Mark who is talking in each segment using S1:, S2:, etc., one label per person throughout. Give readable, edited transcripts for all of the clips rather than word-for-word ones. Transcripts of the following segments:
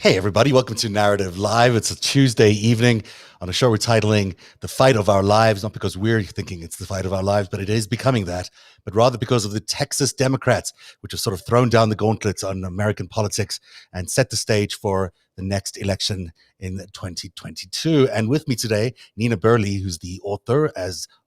S1: Hey, everybody, welcome to Narrative Live. It's a Tuesday evening on a show we're titling The Fight of Our Lives, not because we're thinking it's the fight of our lives, but it is becoming that, but rather because of the Texas Democrats, which have sort of thrown down the gauntlets on American politics and set the stage for the next election in 2022. And with me today, Nina Burley, who's the author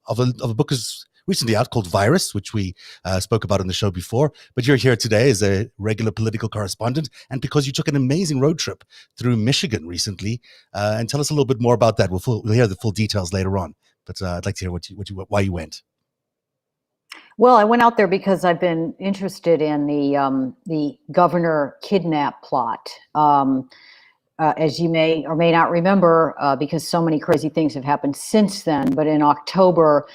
S1: of a book is recently out called Virus, which we spoke about on the show before. But you're here today as a regular political correspondent, and because you took an amazing road trip through Michigan recently. And tell us a little bit more about that. We'll hear the full details later on. But I'd like to hear why you went.
S2: Well, I went out there because I've been interested in the governor kidnap plot. As you may or may not remember, because so many crazy things have happened since then, but in October,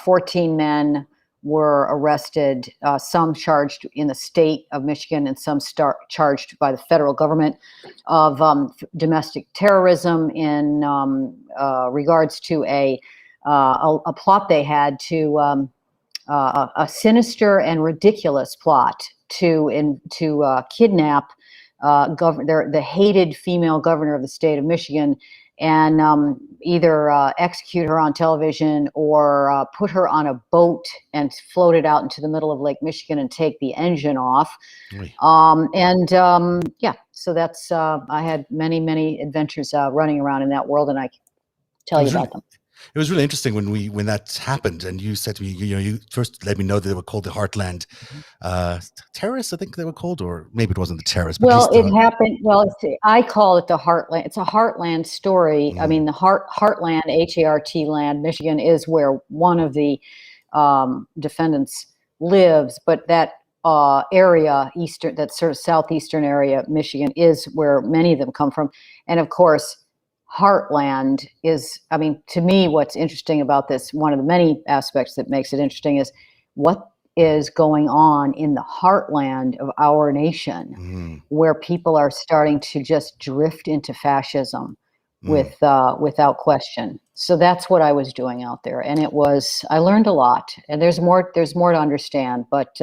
S2: 14 men were arrested, some charged in the state of Michigan and some charged by the federal government of domestic terrorism in regards to a plot they had to a sinister and ridiculous plot to kidnap the hated female governor of the state of Michigan and either execute her on television or put her on a boat and float it out into the middle of Lake Michigan and take the engine off.
S1: Oui.
S2: So that's I had many adventures running around in that world, and I can tell you about them.
S1: It was really interesting when that happened, and you said to me, you first let me know that they were called the Heartland terrorists. I think they were called, or maybe it wasn't the terrorists. But
S2: well, it happened. Well, I call it the Heartland. It's a Heartland story. I mean, the Heartland, H-A-R-T land, Michigan is where one of the defendants lives, but that area, that sort of southeastern area of Michigan, is where many of them come from, and of course. Heartland is, I mean, to me, what's interesting about this, one of the many aspects that makes it interesting is what is going on in the heartland of our nation, where people are starting to just drift into fascism without question. So that's what I was doing out there. And I learned a lot, and there's more to understand, but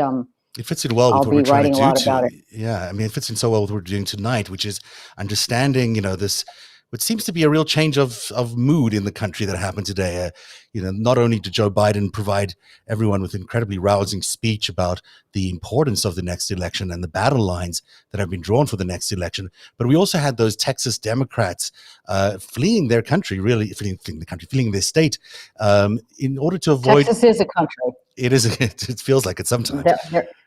S1: it fits in well with
S2: I'll
S1: what
S2: be
S1: we're trying
S2: writing
S1: to
S2: a lot
S1: do.
S2: about it.
S1: Yeah, I mean, it fits in so well with what we're doing tonight, which is understanding, this. What seems to be a real change of mood in the country that happened today. Not only did Joe Biden provide everyone with incredibly rousing speech about the importance of the next election and the battle lines that have been drawn for the next election, but we also had those Texas Democrats fleeing their country, fleeing their state, in order to avoid.
S2: Texas is a country.
S1: It is. It feels like it sometimes.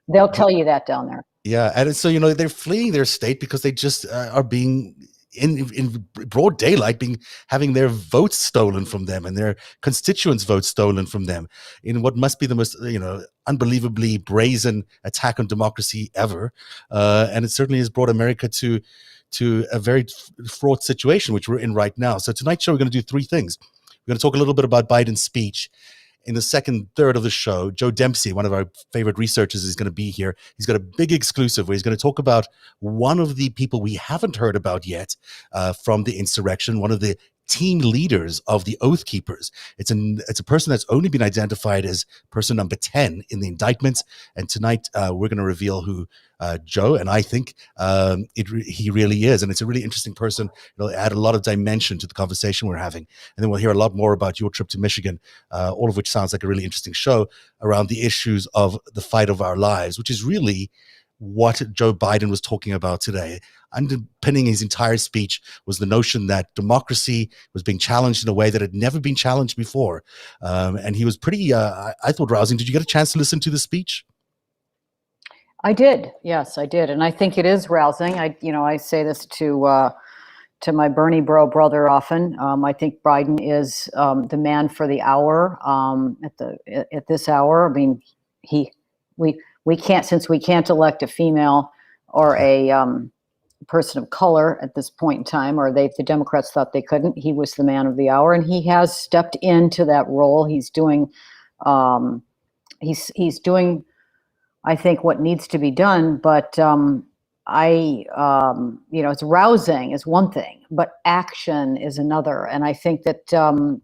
S2: They'll tell you that down there.
S1: Yeah, and so they're fleeing their state because they just are being. In broad daylight, having their votes stolen from them and their constituents' votes stolen from them in what must be the most unbelievably brazen attack on democracy ever, and it certainly has brought America to a very fraught situation, which we're in right now. So tonight's show, we're going to do three things. We're going to talk a little bit about Biden's speech. In the second third of the show, Joe Dempsey, one of our favorite researchers, is going to be here. He's got a big exclusive where he's going to talk about one of the people we haven't heard about yet from the insurrection, one of the team leaders of the Oath Keepers. It's a person that's only been identified as person number 10 in the indictments. And tonight we're going to reveal who Joe, and I think he really is. And it's a really interesting person. It'll add a lot of dimension to the conversation we're having. And then we'll hear a lot more about your trip to Michigan, all of which sounds like a really interesting show around the issues of the fight of our lives, which is really what Joe Biden was talking about today. Underpinning his entire speech was the notion that democracy was being challenged in a way that had never been challenged before. And he was pretty, I thought, rousing. Did you get a chance to listen to the speech?
S2: I did. Yes, I did. And I think it is rousing. I say this to my Bernie bro brother often. I think Biden is the man for the hour at this hour. I mean, we can't elect a female or a person of color at this point in time, or the Democrats thought they couldn't. He was the man of the hour, and he has stepped into that role. He's doing, he's doing, I think, what needs to be done. But it's rousing is one thing, but action is another. And I think that,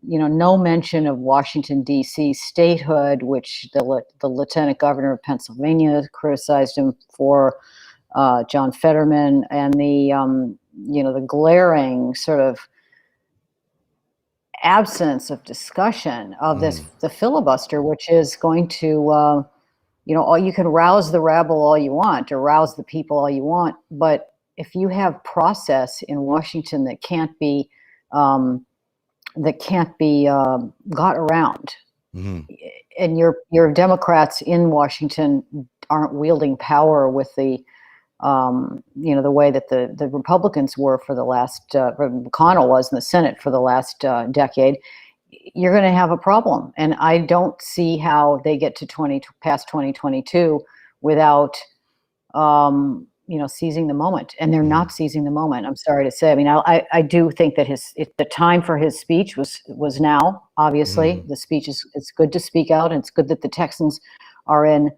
S2: no mention of Washington, D.C. statehood, which the lieutenant governor of Pennsylvania criticized him for, John Fetterman, and the glaring sort of absence of discussion of the filibuster, which is going to, you can rouse the rabble all you want, or rouse the people all you want, but if you have process in Washington that can't be got around, and your Democrats in Washington aren't wielding power with the the way that the Republicans were for the last, McConnell was in the Senate for the last decade, you're going to have a problem. And I don't see how they get to past 2022 without, seizing the moment. And they're not seizing the moment. I'm sorry to say. I mean, I do think that the time for his speech was now. Obviously, the speech it's good to speak out, and it's good that the Texans are in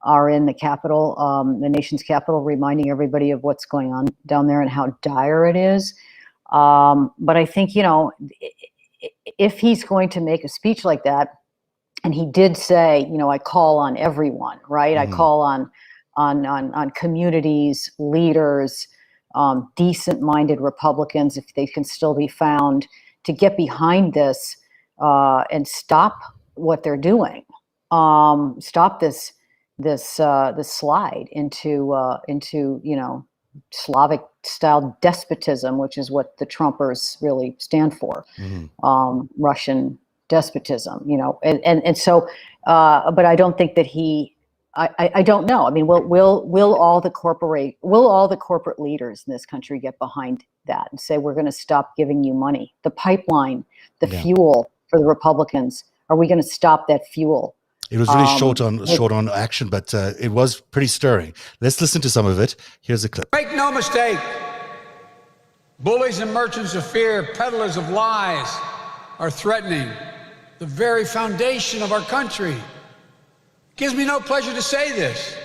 S2: the capital, the nation's capital, reminding everybody of what's going on down there and how dire it is. But I think, if he's going to make a speech like that, and he did say, I call on everyone, right? I call on communities, leaders, decent-minded Republicans, if they can still be found, to get behind this and stop what they're doing. Stop this slide into Slavic style despotism, which is what the Trumpers really stand for, Russian despotism, and so, but I don't think that I don't know. I mean, will all the corporate leaders in this country get behind that and say, we're going to stop giving you money, the pipeline, the fuel for the Republicans? Are we going to stop that fuel?
S1: It was really short on action, but it was pretty stirring. Let's listen to some of it. Here's a clip.
S3: Make no mistake, bullies and merchants of fear, peddlers of lies, are threatening the very foundation of our country. It gives me no pleasure to say this.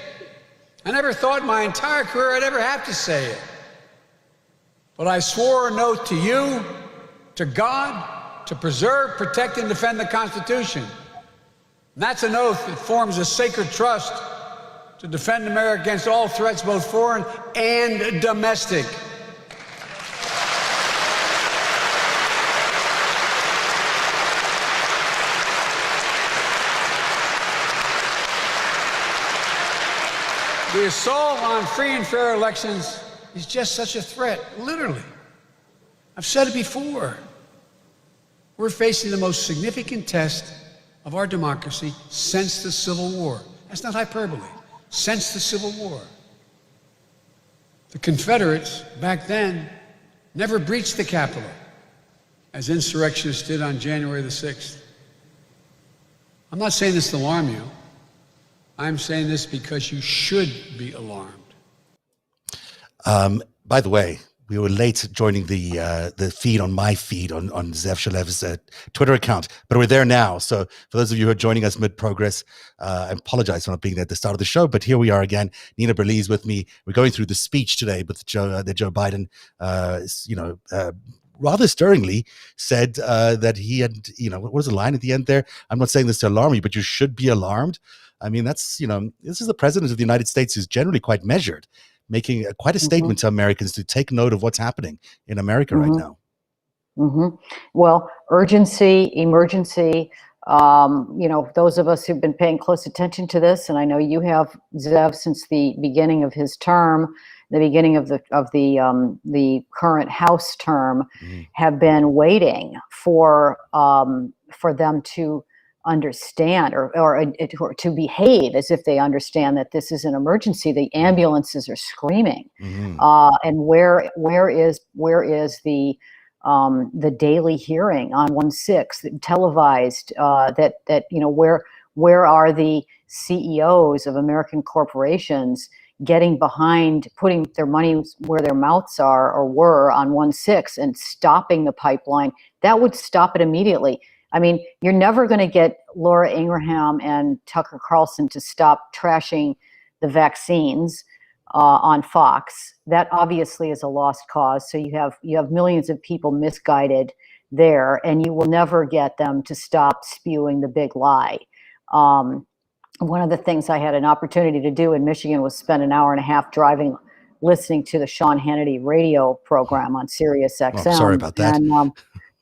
S3: I never thought in my entire career I'd ever have to say it. But I swore an oath to you, to God, to preserve, protect, and defend the Constitution. And that's an oath that forms a sacred trust to defend America against all threats, both foreign and domestic. The assault on free and fair elections is just such a threat, literally. I've said it before. We're facing the most significant test of our democracy since the Civil War. That's not hyperbole. Since the Civil War. The Confederates, back then, never breached the Capitol, as insurrectionists did on January the 6th. I'm not saying this to alarm you. I'm saying this because you should be alarmed.
S1: By the way, we were late joining the feed on my feed on Zev Shalev's Twitter account, but we're there now. So for those of you who are joining us mid-progress, I apologize for not being there at the start of the show, but here we are again. Nina Berlee's with me. We're going through the speech today with Joe Biden, rather stirringly said that he had, what was the line at the end there? I'm not saying this to alarm you, but you should be alarmed. I mean, that's, this is the president of the United States who's generally quite measured, making quite a statement to Americans to take note of what's happening in America right now.
S2: Well, urgency, emergency, those of us who've been paying close attention to this, and I know you have, Zev, since the beginning of his term, the beginning of the current House term, have been waiting for them to understand or to behave as if they understand that this is an emergency. The ambulances are screaming, and where is the daily hearing on 1/6 televised? Where are the CEOs of American corporations getting behind, putting their money where their mouths are or were on 1/6 and stopping the pipeline? That would stop it immediately. I mean, you're never going to get Laura Ingraham and Tucker Carlson to stop trashing the vaccines on Fox. That obviously is a lost cause. So you have millions of people misguided there, and you will never get them to stop spewing the big lie. One of the things I had an opportunity to do in Michigan was spend an hour and a half driving listening to the Sean Hannity radio program on Sirius XM.
S1: Oh, sorry about that.
S2: And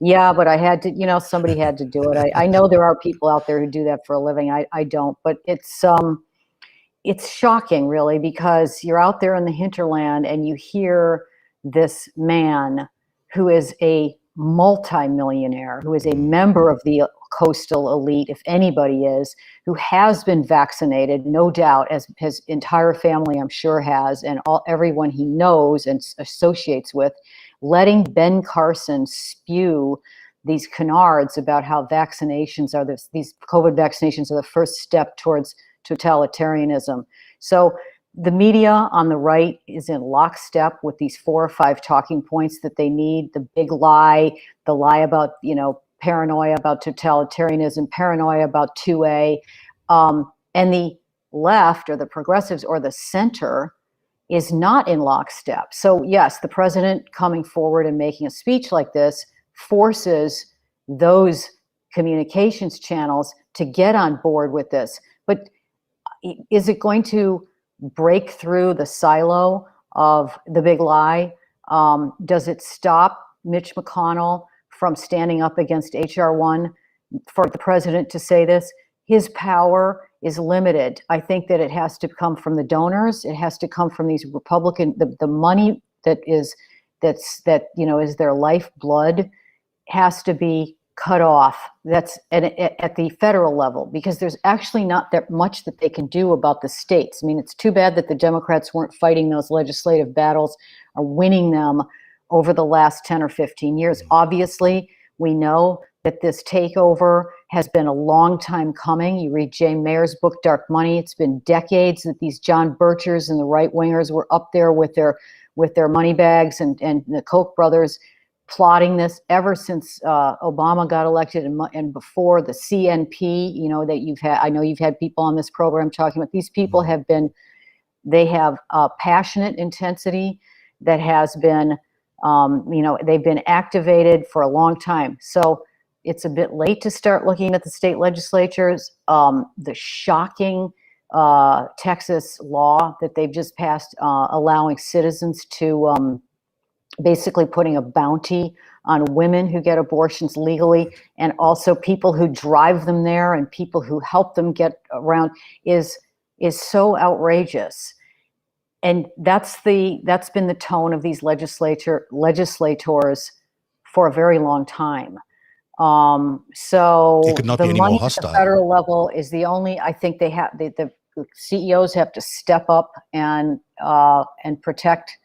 S2: yeah, but I had to, somebody had to do it. I know there are people out there who do that for a living. I don't, but it's shocking, really, because you're out there in the hinterland and you hear this man who is a multimillionaire, who is a member of the coastal elite, if anybody is, who has been vaccinated, no doubt, as his entire family, I'm sure, has, and everyone he knows and associates with, letting Ben Carson spew these canards about how vaccinations are these COVID vaccinations are the first step towards totalitarianism. So the media on the right is in lockstep with these 4 or 5 talking points that they need: the big lie, the lie about, paranoia about totalitarianism, paranoia about 2A, and the left, or the progressives, or the center is not in lockstep. So yes, the president coming forward and making a speech like this forces those communications channels to get on board with this. But is it going to break through the silo of the big lie? Does it stop Mitch McConnell from standing up against HR 1 for the president to say this? His power is limited. I think that it has to come from the donors. It has to come from these Republican, the money that is their lifeblood has to be cut off. That's at the federal level, because there's actually not that much that they can do about the states. I mean, it's too bad that the Democrats weren't fighting those legislative battles or winning them over the last 10 or 15 years. Obviously, we know that this takeover has been a long time coming. You read Jane Mayer's book, Dark Money. It's been decades that these John Birchers and the right-wingers were up there with their money bags and the Koch brothers plotting this ever since Obama got elected, and before. The CNP, that you've had, I know you've had people on this program talking about. These people have passionate intensity that has been, they've been activated for a long time. So it's a bit late to start looking at the state legislatures. The shocking Texas law that they've just passed, allowing citizens to basically putting a bounty on women who get abortions legally, and also people who drive them there and people who help them get around, is so outrageous. And that's been the tone of these legislators for a very long time. So
S1: it could not
S2: the
S1: be any
S2: money
S1: more
S2: at
S1: hostile.
S2: the federal level is the only, I think they have, the CEOs have to step up and protect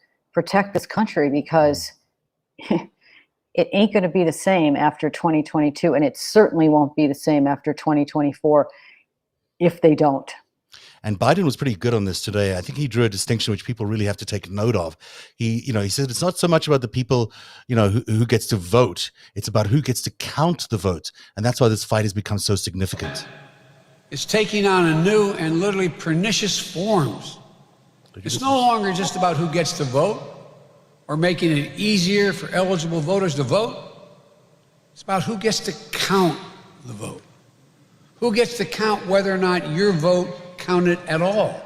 S2: this country, because it ain't going to be the same after 2022, and it certainly won't be the same after 2024 if they don't.
S1: And Biden was pretty good on this today. I think he drew a distinction which people really have to take note of. He said it's not so much about the people, who gets to vote. It's about who gets to count the vote. And that's why this fight has become so significant.
S3: It's taking on a new and literally pernicious forms. It's no longer just about who gets to vote or making it easier for eligible voters to vote. It's about who gets to count the vote. Who gets to count whether or not your vote counted at all.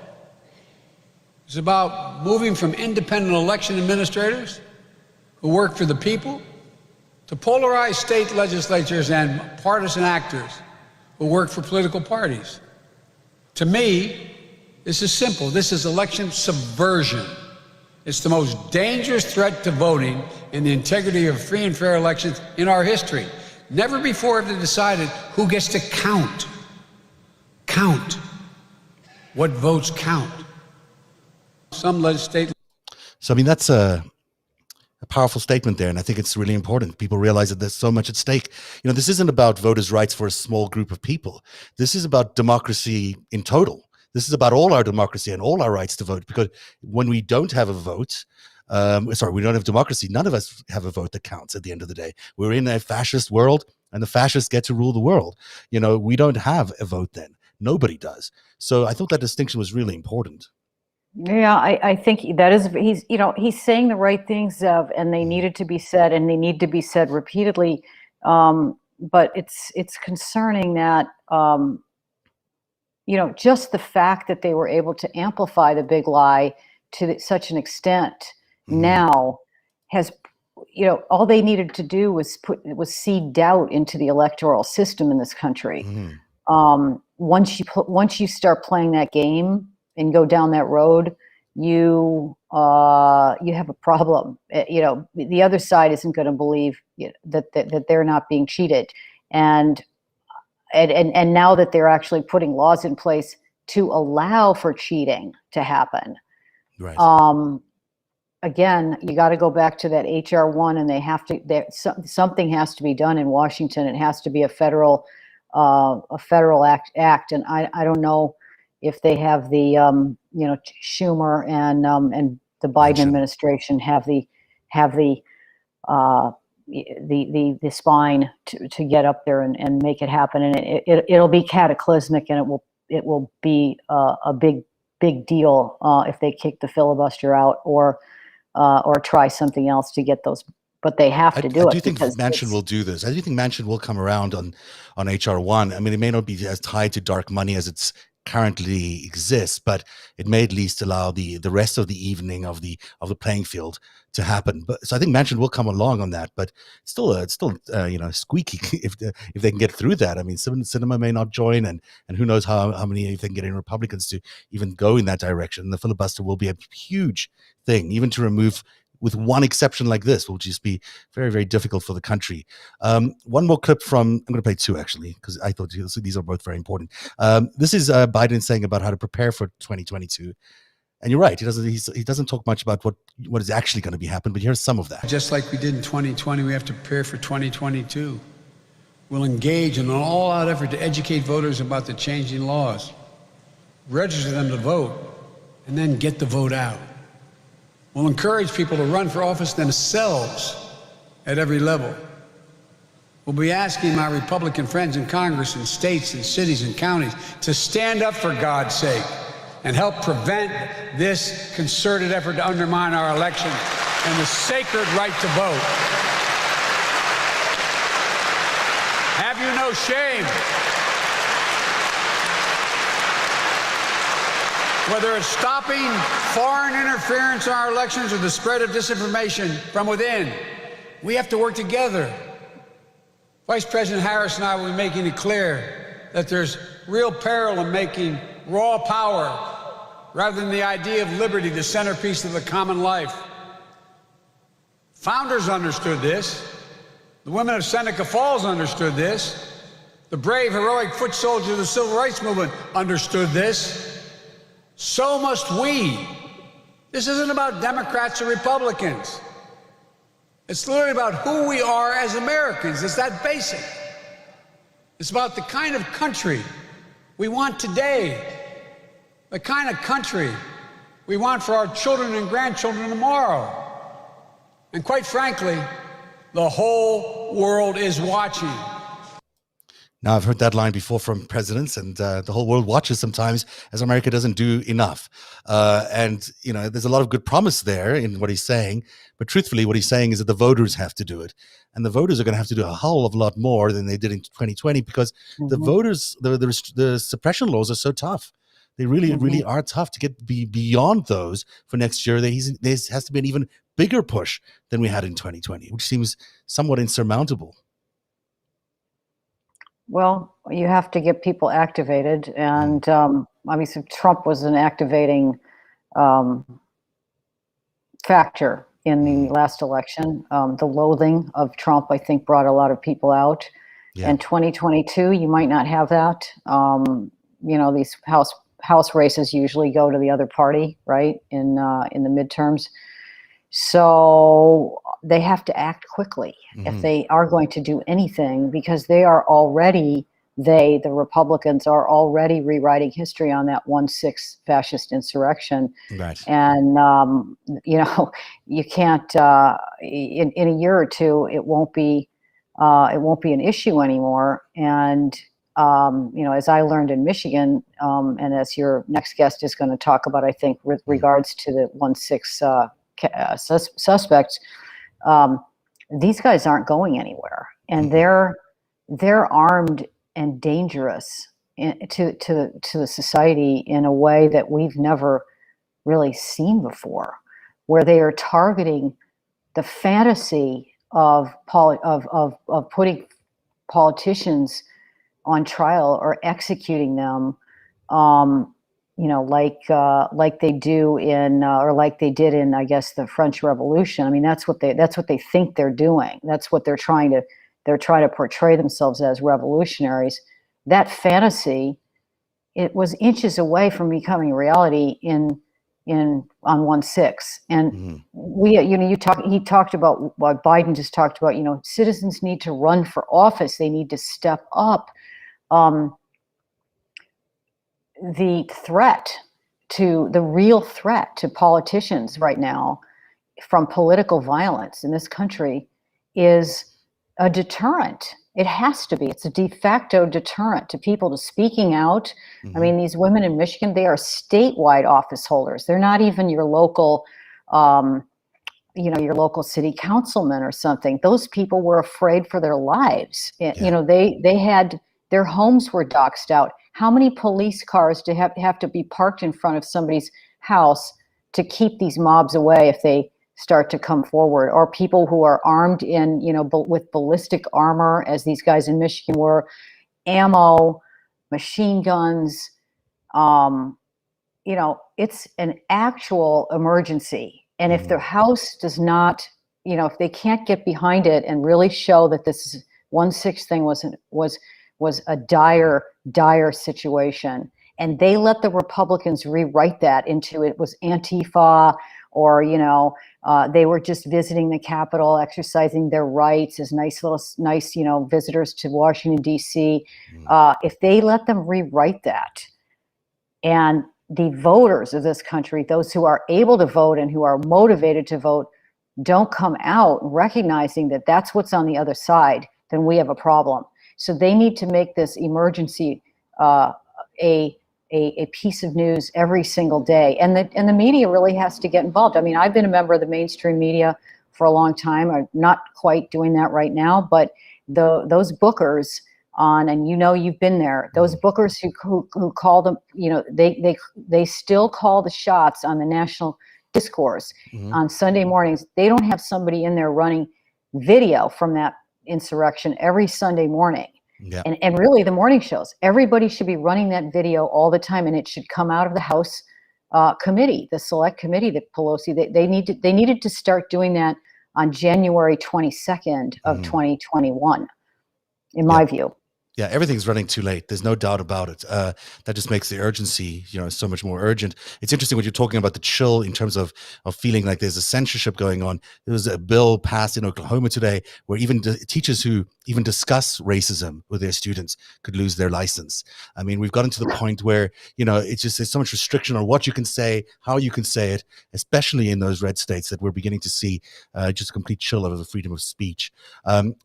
S3: It's about moving from independent election administrators who work for the people to polarized state legislatures and partisan actors who work for political parties. To me, this is simple. This is election subversion. It's the most dangerous threat to voting and the integrity of free and fair elections in our history. Never before have they decided who gets to count. What votes count. Some state.
S1: So, that's a powerful statement there, and I think it's really important. People realize that there's so much at stake. This isn't about voters' rights for a small group of people. This is about democracy in total. This is about all our democracy and all our rights to vote, because when we don't have a vote, we don't have democracy, none of us have a vote that counts at the end of the day. We're in a fascist world, and the fascists get to rule the world. We don't have a vote then. Nobody does. So I thought that distinction was really important.
S2: Yeah, I think that is, he's saying the right things, and they needed to be said, and they need to be said repeatedly. But it's concerning that, just the fact that they were able to amplify the big lie to such an extent now has, all they needed to do was seed doubt into the electoral system in this country. Once you start playing that game and go down that road, you have a problem. The other side isn't going to believe that they're not being cheated, and now that they're actually putting laws in place to allow for cheating to happen.
S1: Right.
S2: Again, you got to go back to that HR1, and they have to. Something has to be done in Washington. It has to be a federal act, and I don't know if they have the Schumer and the Biden administration have the spine to get up there and make it happen, and it'll be cataclysmic, and it will be a big deal if they kick the filibuster out or try something else to get those. But they have to do it.
S1: I do think Manchin will do this. I do think Manchin will come around on HR1. I mean, it may not be as tied to dark money as it's currently exists, but it may at least allow the rest of the evening of the playing field to happen. But so I think Manchin will come along on that, but it's still squeaky if they can get through that. I mean, Sinema may not join, and who knows how many, if they can get in Republicans to even go in that direction. The filibuster will be a huge thing, even to remove, with one exception like this, will just be very, very difficult for the country. One more clip from, I'm going to play two actually, because I thought these are both very important. This is Biden saying about how to prepare for 2022. And you're right, he doesn't talk much about what is actually going to be happening, but here's some of that.
S3: Just like we did in 2020, we have to prepare for 2022. We'll engage in an all-out effort to educate voters about the changing laws, register them to vote, and then get the vote out. We'll encourage people to run for office themselves at every level. We'll be asking my Republican friends in Congress and states and cities and counties to stand up for God's sake and help prevent this concerted effort to undermine our election and the sacred right to vote. Have you no shame? Whether it's stopping foreign interference in our elections or the spread of disinformation from within, we have to work together. Vice President Harris and I will be making it clear that there's real peril in making raw power, rather than the idea of liberty, the centerpiece of the common life. Founders understood this. The women of Seneca Falls understood this. The brave, heroic foot soldiers of the Civil Rights Movement understood this. So must we. This isn't about Democrats or Republicans. It's literally about who we are as Americans. It's that basic. It's about the kind of country we want today, the kind of country we want for our children and grandchildren tomorrow. And quite frankly, the whole world is watching.
S1: Now, I've heard that line before from presidents, and the whole world watches sometimes, as America doesn't do enough. And there's a lot of good promise there in what he's saying. But truthfully, what he's saying is that the voters have to do it. And the voters are going to have to do a whole of a lot more than they did in 2020, because the voters, the suppression laws are so tough. They really, really are tough to get beyond those for next year. There has to be an even bigger push than we had in 2020, which seems somewhat insurmountable.
S2: Well, you have to get people activated, and obviously Trump was an activating factor in the last election. The loathing of Trump, I think, brought a lot of people out. Yeah. And 2022, you might not have that. These house races usually go to the other party, right? In the midterms. So they have to act quickly if they are going to do anything, because the Republicans are already rewriting history on that 1/6 fascist insurrection. Right. And, you can't, in a year or two, it won't be an issue anymore. And, as I learned in Michigan, and as your next guest is going to talk about, I think, with regards to the 1/6 suspects, these guys aren't going anywhere, and they're armed and dangerous to the society in a way that we've never really seen before, where they are targeting the fantasy of putting politicians on trial or executing them, like they do in, or like they did in, I guess, the French Revolution. I mean, that's what they think they're doing. That's what they're trying to portray themselves as, revolutionaries. That fantasy, it was inches away from becoming reality on 1/6. And he talked about what Biden just talked about. Citizens need to run for office. They need to step up. The real threat to politicians right now from political violence in this country is a deterrent. It has to be. It's a de facto deterrent to people to speaking out. I mean, these women in Michigan, they are statewide office holders. They're not even your local, your local city councilman or something. Those people were afraid for their lives.
S1: Yeah.
S2: They had, their homes were doxed out. How many police cars do have to be parked in front of somebody's house to keep these mobs away if they start to come forward? Or people who are armed in, with ballistic armor, as these guys in Michigan were, ammo, machine guns. It's an actual emergency. And if the House does not, if they can't get behind it and really show that this 1/6 thing was a dire situation, and they let the Republicans rewrite that into it was Antifa, or they were just visiting the Capitol, exercising their rights as nice visitors to Washington D.C. If they let them rewrite that, and the voters of this country, those who are able to vote and who are motivated to vote, don't come out recognizing that that's what's on the other side, then we have a problem. So they need to make this emergency a piece of news every single day, and the media really has to get involved. I mean, I've been a member of the mainstream media for a long time. I'm not quite doing that right now, but those bookers and you've been there. Those bookers who call them, they still call the shots on the national discourse on Sunday mornings. They don't have somebody in there running video from that insurrection every Sunday morning.
S1: Yeah.
S2: And really the morning shows, everybody should be running that video all the time, and it should come out of the House committee, the select committee that Pelosi, they needed to start doing that on January 22nd of 2021, in my view.
S1: Yeah, everything's running too late. There's no doubt about it. That just makes the urgency, so much more urgent. It's interesting when you're talking about the chill in terms of feeling like there's a censorship going on. There was a bill passed in Oklahoma today where even teachers who even discuss racism with their students could lose their license. I mean, we've gotten to the point where, it's just, there's so much restriction on what you can say, how you can say it, especially in those red states, that we're beginning to see just a complete chill over the freedom of speech.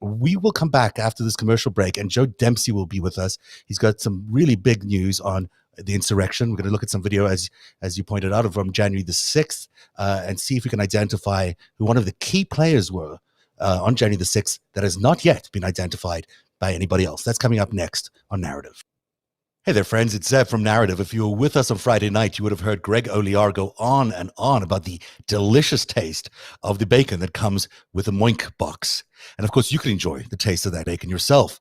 S1: We will come back after this commercial break, and Joe Dempsey will be with us. He's got some really big news on the insurrection. We're going to look at some video, as you pointed out, from January the 6th, and see if we can identify who one of the key players were on January the 6th that has not yet been identified by anybody else. That's coming up next on Narrative. Hey there, friends. It's Zeb from Narrative. If you were with us on Friday night, you would have heard Greg Olear go on and on about the delicious taste of the bacon that comes with a Moink box. And of course, you can enjoy the taste of that bacon yourself.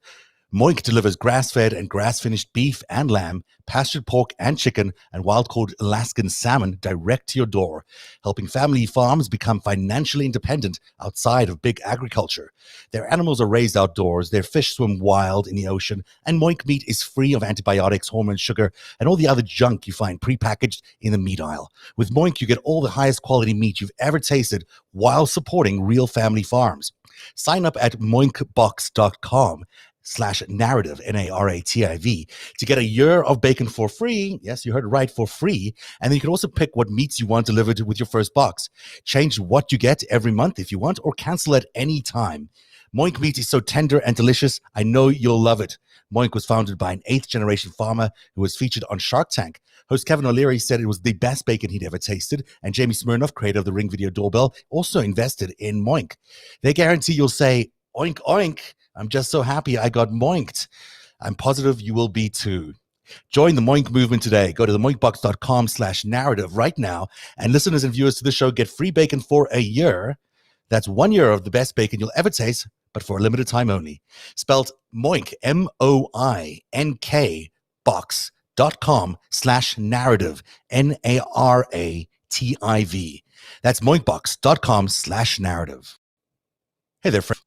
S1: Moink delivers grass-fed and grass-finished beef and lamb, pastured pork and chicken, and wild-caught Alaskan salmon direct to your door, helping family farms become financially independent outside of big agriculture. Their animals are raised outdoors, their fish swim wild in the ocean, and Moink meat is free of antibiotics, hormones, sugar, and all the other junk you find prepackaged in the meat aisle. With Moink, you get all the highest quality meat you've ever tasted while supporting real family farms. Sign up at moinkbox.com/narrative, NARATIV, to get a year of bacon for free. Yes, you heard it right, for free. And then you can also pick what meats you want delivered with your first box. Change what you get every month if you want, or cancel at any time. Moink meat is so tender and delicious. I know you'll love it. Moink was founded by an 8th-generation farmer who was featured on Shark Tank. Host Kevin O'Leary said it was the best bacon he'd ever tasted, and Jamie Smirnoff, creator of the Ring Video Doorbell, also invested in Moink. They guarantee you'll say, oink, oink, I'm just so happy I got moinked. I'm positive you will be too. Join the Moink movement today. Go to themoinkbox.com/narrative right now, and listeners and viewers to the show get free bacon for a year. That's 1 year of the best bacon you'll ever taste, but for a limited time only. Spelled Moink, MOINK, box.com/narrative, NARATIV. That's moinkbox.com/narrative. Hey there, friend.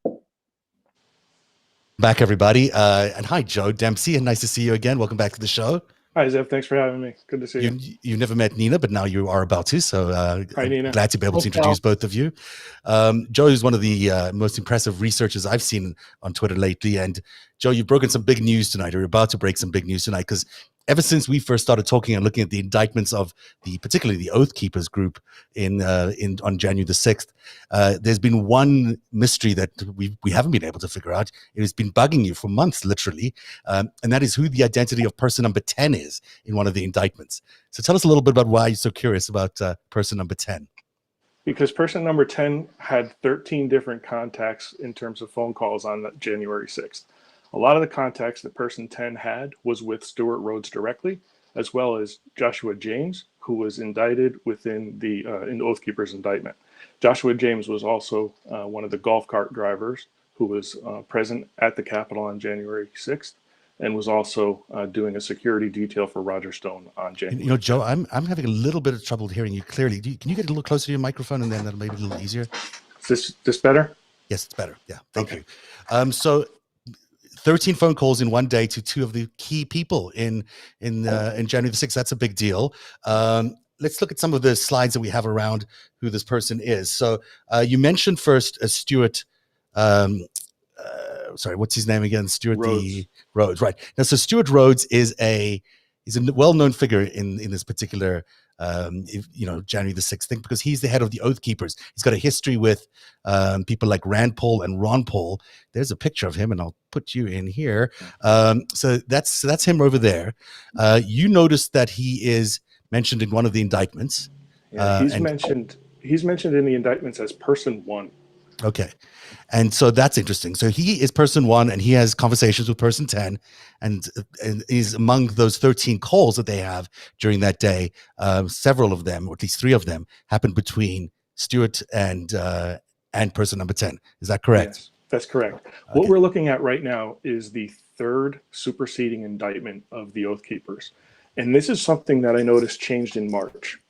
S1: Back, everybody. And hi, Joe Dempsey. And nice to see you again. Welcome back to the show.
S4: Hi, Zev. Thanks for having me. Good to see you.
S1: You never met Nina, but now you are about to. So
S4: Hi, Nina.
S1: Glad to be able to introduce both of you. Joe is one of the most impressive researchers I've seen on Twitter lately. And Joe, you've broken some big news tonight, or you're about to break some big news tonight, because ever since we first started talking and looking at the indictments of particularly the Oath Keepers group on January the 6th, there's been one mystery that we haven't been able to figure out. It has been bugging you for months, literally, and that is who the identity of person number 10 is in one of the indictments. So tell us a little bit about why you're so curious about person number 10.
S4: Because person number 10 had 13 different contacts in terms of phone calls on January 6th. A lot of the contacts that person 10 had was with Stuart Rhodes directly, as well as Joshua James, who was indicted within the Oath Keepers indictment. Joshua James was also one of the golf cart drivers who was present at the Capitol on January 6th and was also doing a security detail for Roger Stone on January.
S1: You know, Joe, I'm having a little bit of trouble hearing you clearly. Can you get a little closer to your microphone, and then that'll make it a little easier?
S4: Is this better?
S1: Yes, it's better. Yeah, thank you. So 13 phone calls in one day to two of the key people in January the 6th. That's a big deal. Let's look at some of the slides that we have around who this person is. So you mentioned first Stuart. Sorry, what's his name again? Stuart
S4: Rhodes.
S1: Rhodes, right? Now, so Stuart Rhodes is a well-known figure in this particular January the 6th thing, because he's the head of the Oath Keepers. He's got a history with people like Rand Paul and Ron Paul. There's a picture of him, and I'll put you in here. So that's him over there. You noticed that he is mentioned in one of the indictments.
S4: Yeah, he's mentioned in the indictments as person 1.
S1: Okay. And so that's interesting. So he is person 1, and he has conversations with person 10, and is among those 13 calls that they have during that day. Several of them, or at least 3 of them, happened between Stuart and person number 10. Is that correct?
S4: Yes, that's correct.
S1: Okay.
S4: What we're looking at right now is the 3rd superseding indictment of the Oath Keepers. And this is something that I noticed changed in March.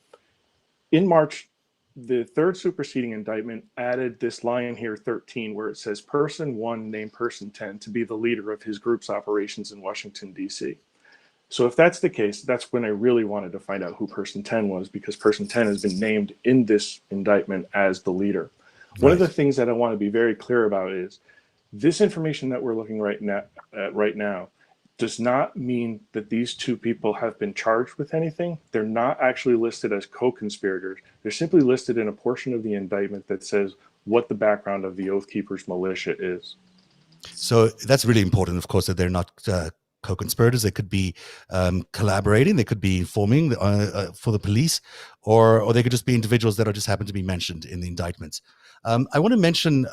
S4: In March, the 3rd superseding indictment added this line here, 13, where it says person 1 named person 10 to be the leader of his group's operations in Washington, D.C. So if that's the case, that's when I really wanted to find out who person 10 was, because person 10 has been named in this indictment as the leader. Right. One of the things that I want to be very clear about is this information that we're looking right now does not mean that these 2 people have been charged with anything. They're not actually listed as co-conspirators. They're simply listed in a portion of the indictment that says what the background of the Oath Keepers militia is. So
S1: that's really important, of course, that they're not co-conspirators. They could be collaborating. They could be informing for the police, or they could just be individuals that are just happen to be mentioned in the indictments. I want to mention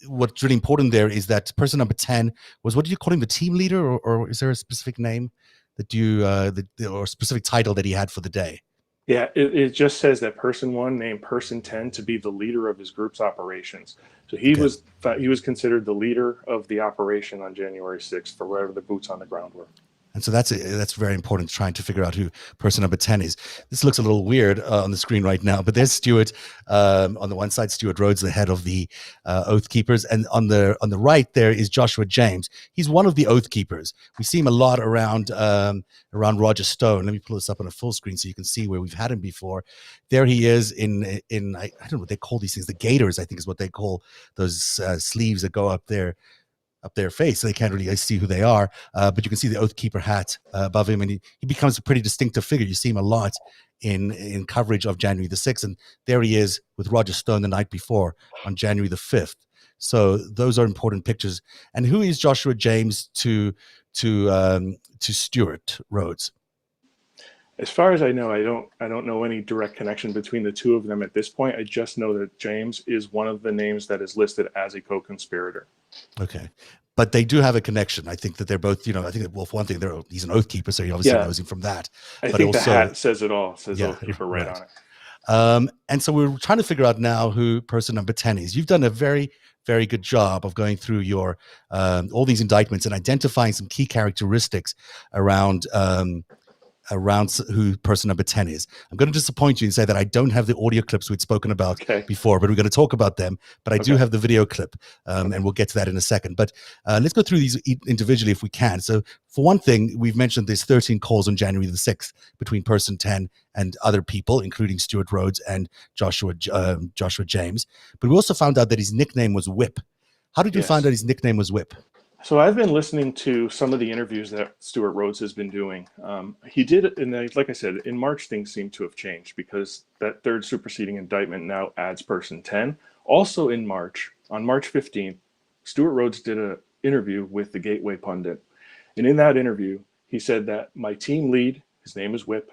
S1: what's really important there is that person number 10 was, what did you call him, the team leader, or is there a specific name that you or specific title that he had for the day?
S4: Yeah, it just says that person 1 named person 10 to be the leader of his group's operations. So he was considered the leader of the operation on January 6th for wherever the boots on the ground were.
S1: And so that's very important, trying to figure out who person number 10 is. This looks a little weird on the screen right now, but there's Stuart on the one side, Stuart Rhodes, the head of the Oath Keepers, and on the right there is Joshua James. He's one of the Oath Keepers. We see him a lot around Roger Stone. Let me pull this up on a full screen so you can see where we've had him before. There he is in I don't know what they call these things. The gaiters, I think, is what they call those sleeves that go up their face, so they can't really see who they are, but you can see the Oath Keeper hat above him, and he becomes a pretty distinctive figure. You see him a lot in coverage of January the 6th, and there he is with Roger Stone the night before on January the 5th. So those are important pictures. And who is Joshua James to Stuart Rhodes?
S4: As far as I know, I don't know any direct connection between the 2 of them at this point. I just know that James is one of the names that is listed as a co-conspirator.
S1: Okay. but they do have a connection. I think that they're both, I think that, well, for one thing, he's an oath keeper, so he obviously knows him from that.
S4: I
S1: but
S4: think
S1: also,
S4: the hat says it all. It says
S1: yeah,
S4: oath keeper right on it.
S1: And so we're trying to figure out now who person number 10 is. You've done a very, very good job of going through your all these indictments and identifying some key characteristics around who person number 10 is. I'm going to disappoint you and say that I don't have the audio clips we'd spoken about before, but we're going to talk about them. But I do have the video clip, and we'll get to that in a second. But let's go through these individually if we can. So for one thing, we've mentioned there's 13 calls on January the 6th between person 10 and other people, including Stuart Rhodes and Joshua James. But we also found out that his nickname was Whip. How did you find out his nickname was Whip?
S4: So I've been listening to some of the interviews that Stuart Rhodes has been doing. He did, and like I said, in March, things seem to have changed because that third superseding indictment now adds person 10. Also in March, on March 15th, Stuart Rhodes did an interview with the Gateway Pundit. And in that interview, he said that my team lead, his name is Whip,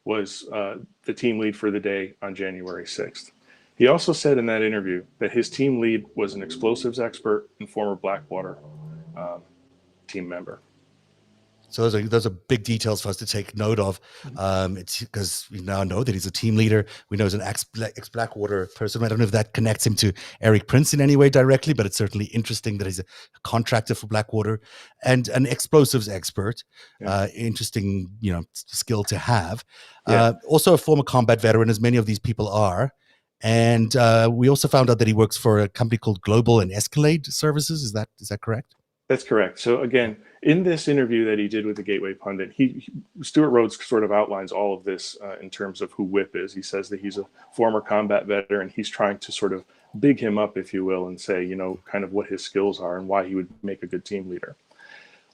S4: was the team lead for the day on January 6th. He also said in that interview that his team lead was an explosives expert and former Blackwater team member.
S1: So those are big details for us to take note of. It's because we now know that he's a team leader. We know he's an ex-Blackwater person. I don't know if that connects him to Eric Prince in any way directly, but it's certainly interesting that he's a contractor for Blackwater and an explosives expert. Interesting, skill to have. Also a former combat veteran, as many of these people are. And we also found out that he works for a company called Global and Escalade Services. Is that correct?
S4: That's correct. So again, in this interview that he did with the Gateway Pundit, Stuart Rhodes sort of outlines all of this in terms of who Whip is. He says that he's a former combat veteran. He's trying to sort of big him up, if you will, and say, kind of what his skills are and why he would make a good team leader.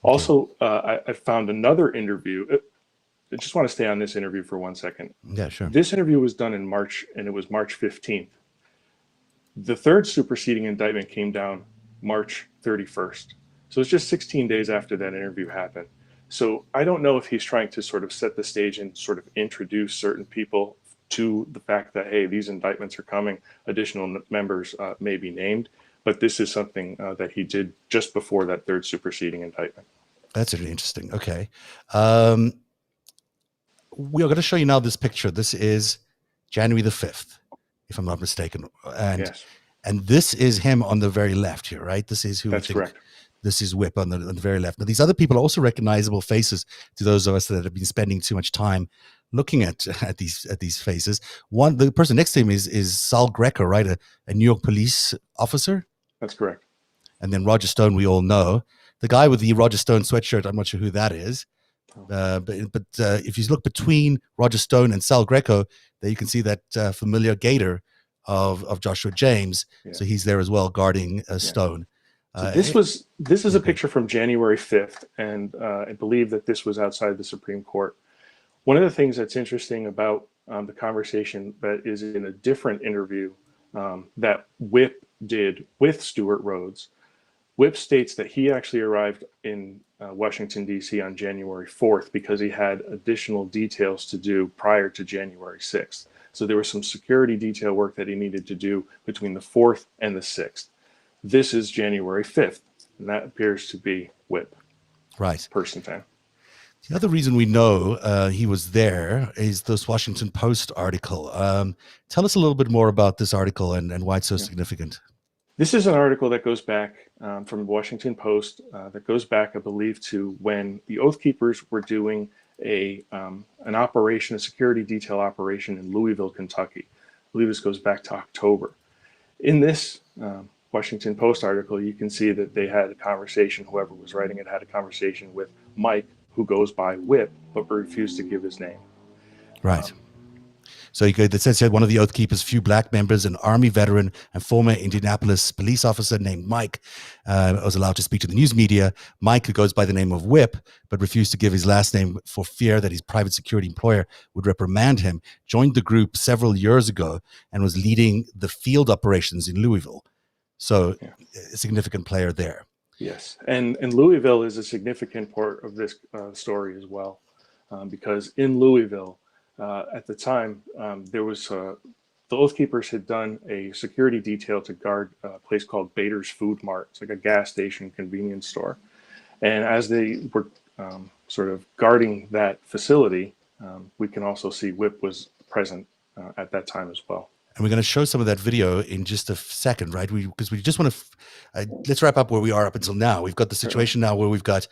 S4: Also, I found another interview. I just want to stay on this interview for 1 second.
S1: Yeah, sure.
S4: This interview was done in March, and it was March 15th. The third superseding indictment came down March 31st. So it's just 16 days after that interview happened. So I don't know if he's trying to sort of set the stage and sort of introduce certain people to the fact that, hey, these indictments are coming, additional members may be named, but this is something that he did just before that third superseding indictment.
S1: That's really interesting. Okay. We are going to show you now this picture. This is January the 5th, if I'm not mistaken. And this is him on the very left here, right? This is who
S4: That's correct.
S1: This is Whip on the very left. Now, these other people are also recognizable faces to those of us that have been spending too much time looking at these faces. The person next to him is Sal Greco, right? A New York police officer.
S4: That's correct.
S1: And then Roger Stone, we all know. The guy with the Roger Stone sweatshirt, I'm not sure who that is. But if you look between Roger Stone and Sal Greco, there you can see that familiar gator of Joshua James. Yeah. So he's there as well, guarding Stone.
S4: So this is a picture from January 5th, and I believe that this was outside the Supreme Court. One of the things that's interesting about the conversation that is in a different interview that Whip did with Stuart Rhodes, Whip states that he actually arrived in Washington, D.C. on January 4th because he had additional details to do prior to January 6th. So there was some security detail work that he needed to do between the 4th and the 6th. This is January 5th, and that appears to be Whip.
S1: Right.
S4: Person 10.
S1: The other reason we know he was there is this Washington Post article. Tell us a little bit more about this article and why it's so significant.
S4: This is an article that goes back from the Washington Post that goes back, I believe, to when the Oath Keepers were doing an operation, a security detail operation in Louisville, Kentucky. I believe this goes back to October. In this Washington Post article, you can see that they had a conversation, whoever was writing it had a conversation with Mike, who goes by Whip, but refused to give his name.
S1: Right. So it says here, one of the Oath Keepers' few black members, an Army veteran and former Indianapolis police officer named Mike, was allowed to speak to the news media. Mike, who goes by the name of Whip, but refused to give his last name for fear that his private security employer would reprimand him, joined the group several years ago and was leading the field operations in Louisville. So a significant player there.
S4: Yes, and Louisville is a significant part of this story as well, because in Louisville, at the time, there was the Oath Keepers had done a security detail to guard a place called Bader's Food Mart. It's like a gas station convenience store. And as they were sort of guarding that facility, we can also see Whip was present at that time as well.
S1: And we're going to show some of that video in just a second, right? Because we just want to let's wrap up where we are up until now. We've got the situation now where we've got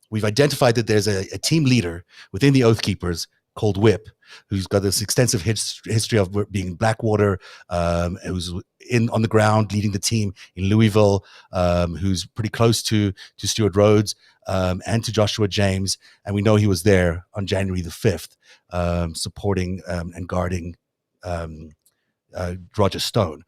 S1: we've identified that there's a team leader within the Oath Keepers called Whip, who's got this extensive history of being in Blackwater, who's on the ground leading the team in Louisville, who's pretty close to Stuart Rhodes and to Joshua James, and we know he was there on January the 5th, supporting and guarding Roger Stone.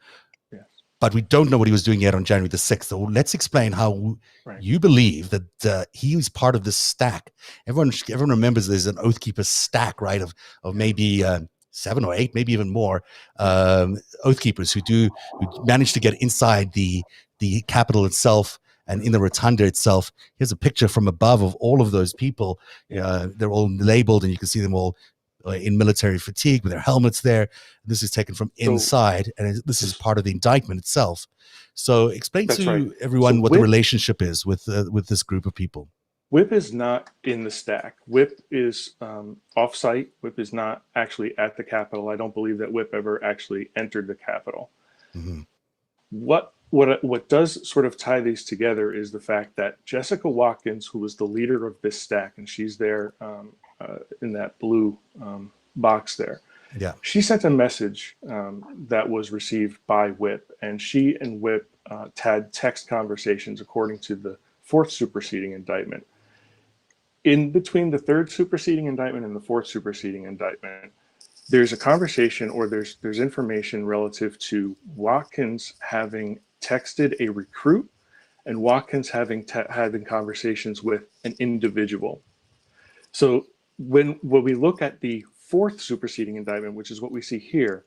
S4: Yes.
S1: But we don't know what he was doing yet on January the 6th. So let's explain how you believe that he was part of this stack. Everyone remembers there's an Oath Keeper stack, right, of maybe 7 or 8, maybe even more Oath Keepers who manage to get inside the Capitol itself and in the rotunda itself. Here's a picture from above of all of those people. They're all labeled, and you can see them all in military fatigue with their helmets there. This is taken from inside, and this is part of the indictment itself. So explain to everyone what the relationship is with this group of people.
S4: Whip is not in the stack. Whip is off-site. Whip is not actually at the Capitol. I don't believe that Whip ever actually entered the Capitol. Mm-hmm. What does sort of tie these together is the fact that Jessica Watkins, who was the leader of this stack, and she's there in that blue box there.
S1: Yeah.
S4: She sent a message that was received by Whip, and she and Whip had text conversations according to the 4th superseding indictment. In between the 3rd superseding indictment and the 4th superseding indictment, there's a conversation, or there's information relative to Watkins having texted a recruit and Watkins having conversations with an individual. So when we look at the 4th superseding indictment, which is what we see here,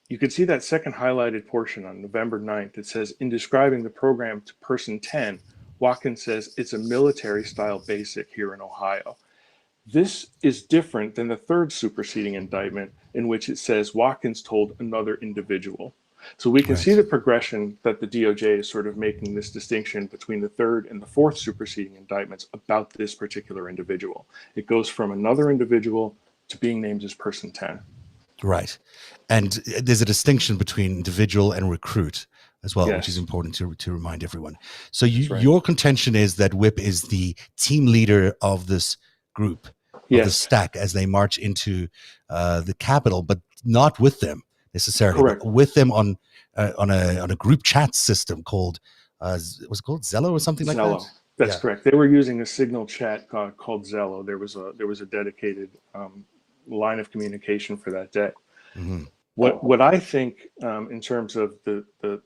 S4: you can see that second highlighted portion on November 9th. It says, in describing the program to person 10, Watkins says it's a military style basic here in Ohio. This is different than the 3rd superseding indictment, in which it says Watkins told another individual. So we can see the progression that the DOJ is sort of making this distinction between the 3rd and the 4th superseding indictments about this particular individual. It goes from another individual to being named as person 10.
S1: Right. And there's a distinction between individual and recruit as well, which is important to remind everyone. So your contention is that Whip is the team leader of this group, of the stack, as they march into the Capitol, but not with them necessarily.
S4: Correct.
S1: But with them on a group chat system called was it called Zello or something like that?
S4: That's correct. They were using a signal chat called Zello. There was a dedicated line of communication for that day. Mm-hmm. What I think in terms of the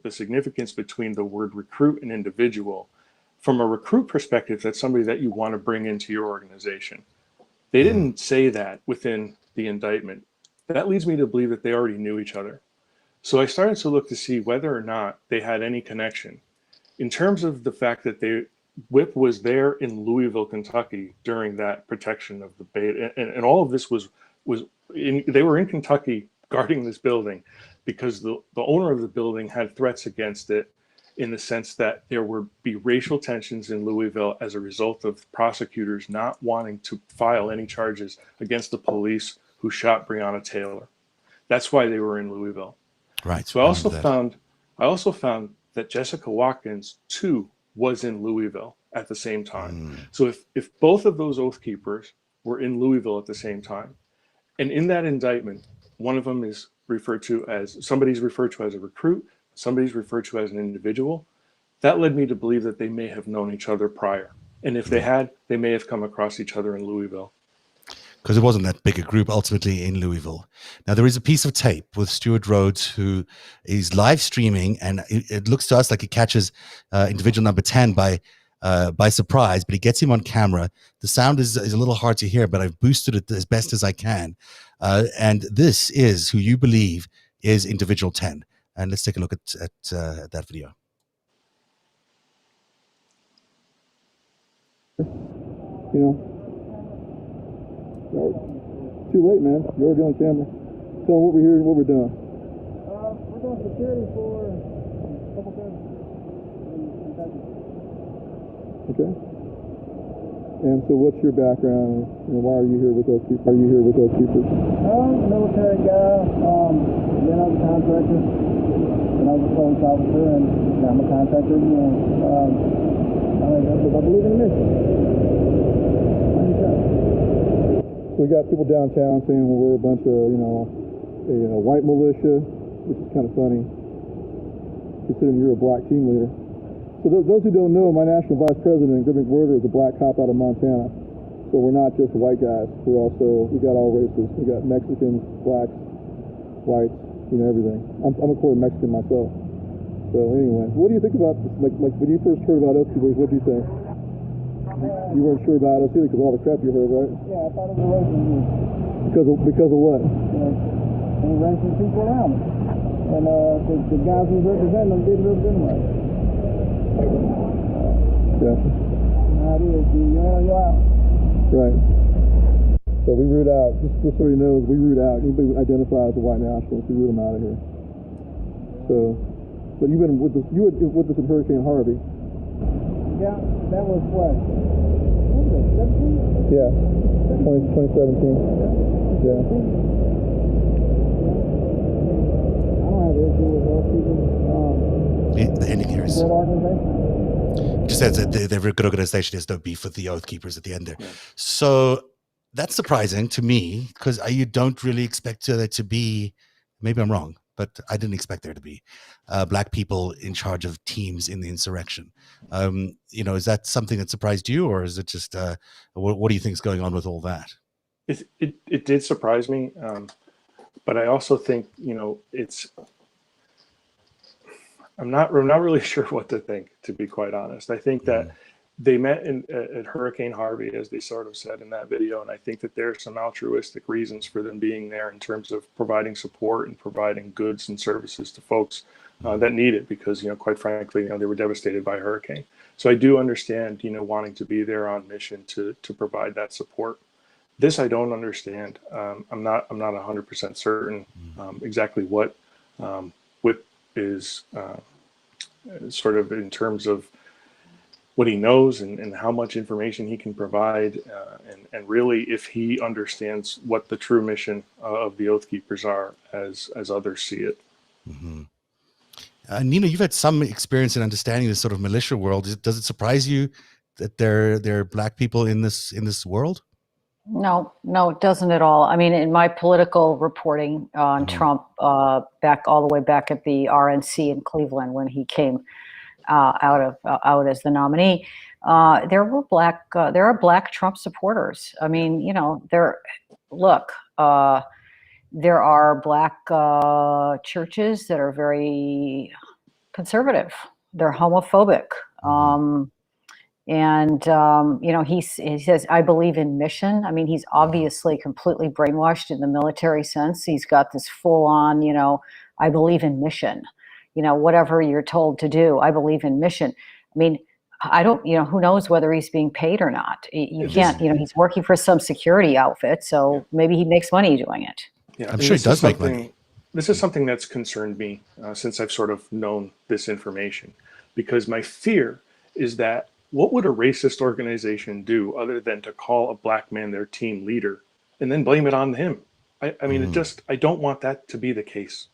S4: significance between the word recruit and individual, from a recruit perspective, that's somebody that you want to bring into your organization. They didn't say that within the indictment. That leads me to believe that they already knew each other. So I started to look to see whether or not they had any connection. In terms of the fact that Whip was there in Louisville, Kentucky during that protection of the Beta, and all of this they were in Kentucky guarding this building because the owner of the building had threats against it, in the sense that there would be racial tensions in Louisville as a result of prosecutors not wanting to file any charges against the police who shot Breonna Taylor. That's why they were in Louisville.
S1: Right.
S4: So I also found that Jessica Watkins too was in Louisville at the same time. So if both of those Oath Keepers were in Louisville at the same time, and in that indictment, one of them is somebody's referred to as a recruit, somebody's referred to as an individual, that led me to believe that they may have known each other prior. And if they had, they may have come across each other in Louisville.
S1: Because it wasn't that big a group ultimately in Louisville. Now, there is a piece of tape with Stuart Rhodes, who is live streaming, and it looks to us like it catches individual number 10 by surprise, but he gets him on camera. The sound is a little hard to hear, but I've boosted it as best as I can. And this is who you believe is individual 10. And let's take a look at that video.
S5: Too late, man. You're already on camera. Tell them what we're here and what we're doing. security for a couple times. Okay. And so what's your background? Why are you here with those people? Military guy. Then I was a contractor. Then I was a police officer, and now I'm a contractor again. I believe in the mission. So we got people downtown saying we're a bunch of, a white militia, which is kind of funny, considering you're a black team leader. So those who don't know, my national vice president, Griffin McWhorter, is a black cop out of Montana. So we're not just white guys. We got all races. We got Mexicans, blacks, whites, everything. I'm a quarter Mexican myself. So anyway, what do you think about this? Like when you first heard about Oath Keepers, what do you think? You weren't sure about us either because of all the crap you heard, right? Yeah, I thought it was a racist. Because of what? Any racist people around me. And the guys who represented them didn't represent them right. Gotcha. How it is, you're in or you're out. Right. So we root out, just so you know, we root out anybody who identifies as a white nationalist, we root them out of here. So, but you were with us in Hurricane Harvey. Yeah, that was what? What was it, 17? Yeah, 2017. Yeah. I don't have an issue with those people.
S1: The ending here is.
S5: Good organization.
S1: Just says that they're a good organization. There's no beef with the Oath Keepers at the end there. Yeah. So that's surprising to me because you don't really expect there to be, maybe I'm wrong, but I didn't expect there to be black people in charge of teams in the insurrection. Is that something that surprised you, or is it just, what do you think is going on with all that?
S4: It did surprise me. But I also think, I'm not really sure what to think, to be quite honest. I think that they met at Hurricane Harvey, as they sort of said in that video, and I think that there are some altruistic reasons for them being there in terms of providing support and providing goods and services to folks that need it, because quite frankly, they were devastated by a hurricane. So I do understand, wanting to be there on mission to provide that support. This I don't understand. I'm not 100% certain exactly what is sort of in terms of what he knows and how much information he can provide, and really if he understands what the true mission of the Oath Keepers are as others see it.
S1: Mm-hmm. Nina, you've had some experience in understanding this sort of militia world. Does it surprise you that there are black people in this world?
S2: No, it doesn't at all. I mean, in my political reporting on Trump, back all the way back at the RNC in Cleveland when he came out as the nominee, there are black Trump supporters. I mean, there are black churches that are very conservative. They're homophobic. He says, I believe in mission. I mean, he's obviously completely brainwashed in the military sense. He's got this full on, I believe in mission, whatever you're told to do, I believe in mission. I mean, I don't, who knows whether he's being paid or not. You can't, he's working for some security outfit. So maybe he makes money doing it.
S4: Yeah,
S1: I'm sure he does make money.
S4: This is something that's concerned me since I've sort of known this information, because my fear is that what would a racist organization do other than to call a black man their team leader and then blame it on him? I mean, I don't want that to be the case.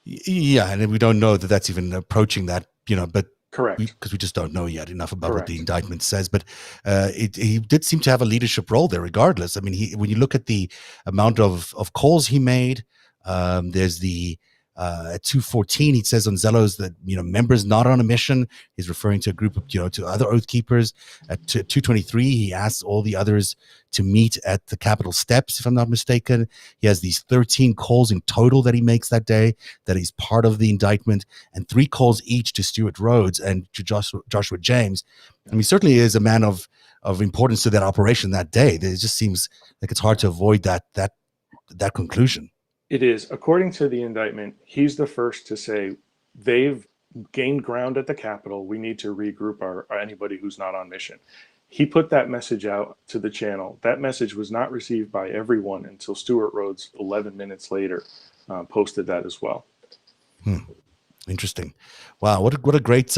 S1: Yeah, and we don't know that that's even approaching that, but
S4: correct,
S1: because we just don't know yet enough about what the indictment says. But he did seem to have a leadership role there, regardless. I mean, when you look at the amount of calls he made, there's the at 2:14, he says on Zello's that members not on a mission. He's referring to a group of to other Oath Keepers. At 2:23, he asks all the others to meet at the Capitol steps, if I'm not mistaken. He has these 13 calls in total that he makes that day, that he's part of the indictment, and 3 calls each to Stuart Rhodes and to Joshua James. I mean, certainly is a man of importance to that operation that day. It just seems like it's hard to avoid that conclusion.
S4: It is. According to the indictment, he's the first to say they've gained ground at the Capitol. We need to regroup our anybody who's not on mission. He put that message out to the channel. That message was not received by everyone until Stuart Rhodes, 11 minutes later, posted that as well.
S1: Interesting. Wow, what a great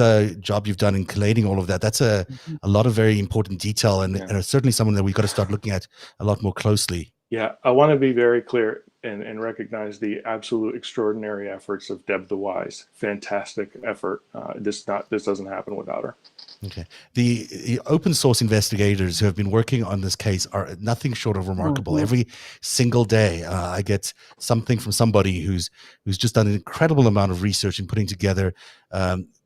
S1: job you've done in collating all of that. That's a lot of very important detail, and certainly someone that we've got to start looking at a lot more closely.
S4: Yeah, I want to be very clear and recognize the absolute extraordinary efforts of Deb the Wise. Fantastic effort. This doesn't happen without her.
S1: Okay. The open source investigators who have been working on this case are nothing short of remarkable. Every single day, I get something from somebody who's just done an incredible amount of research in putting together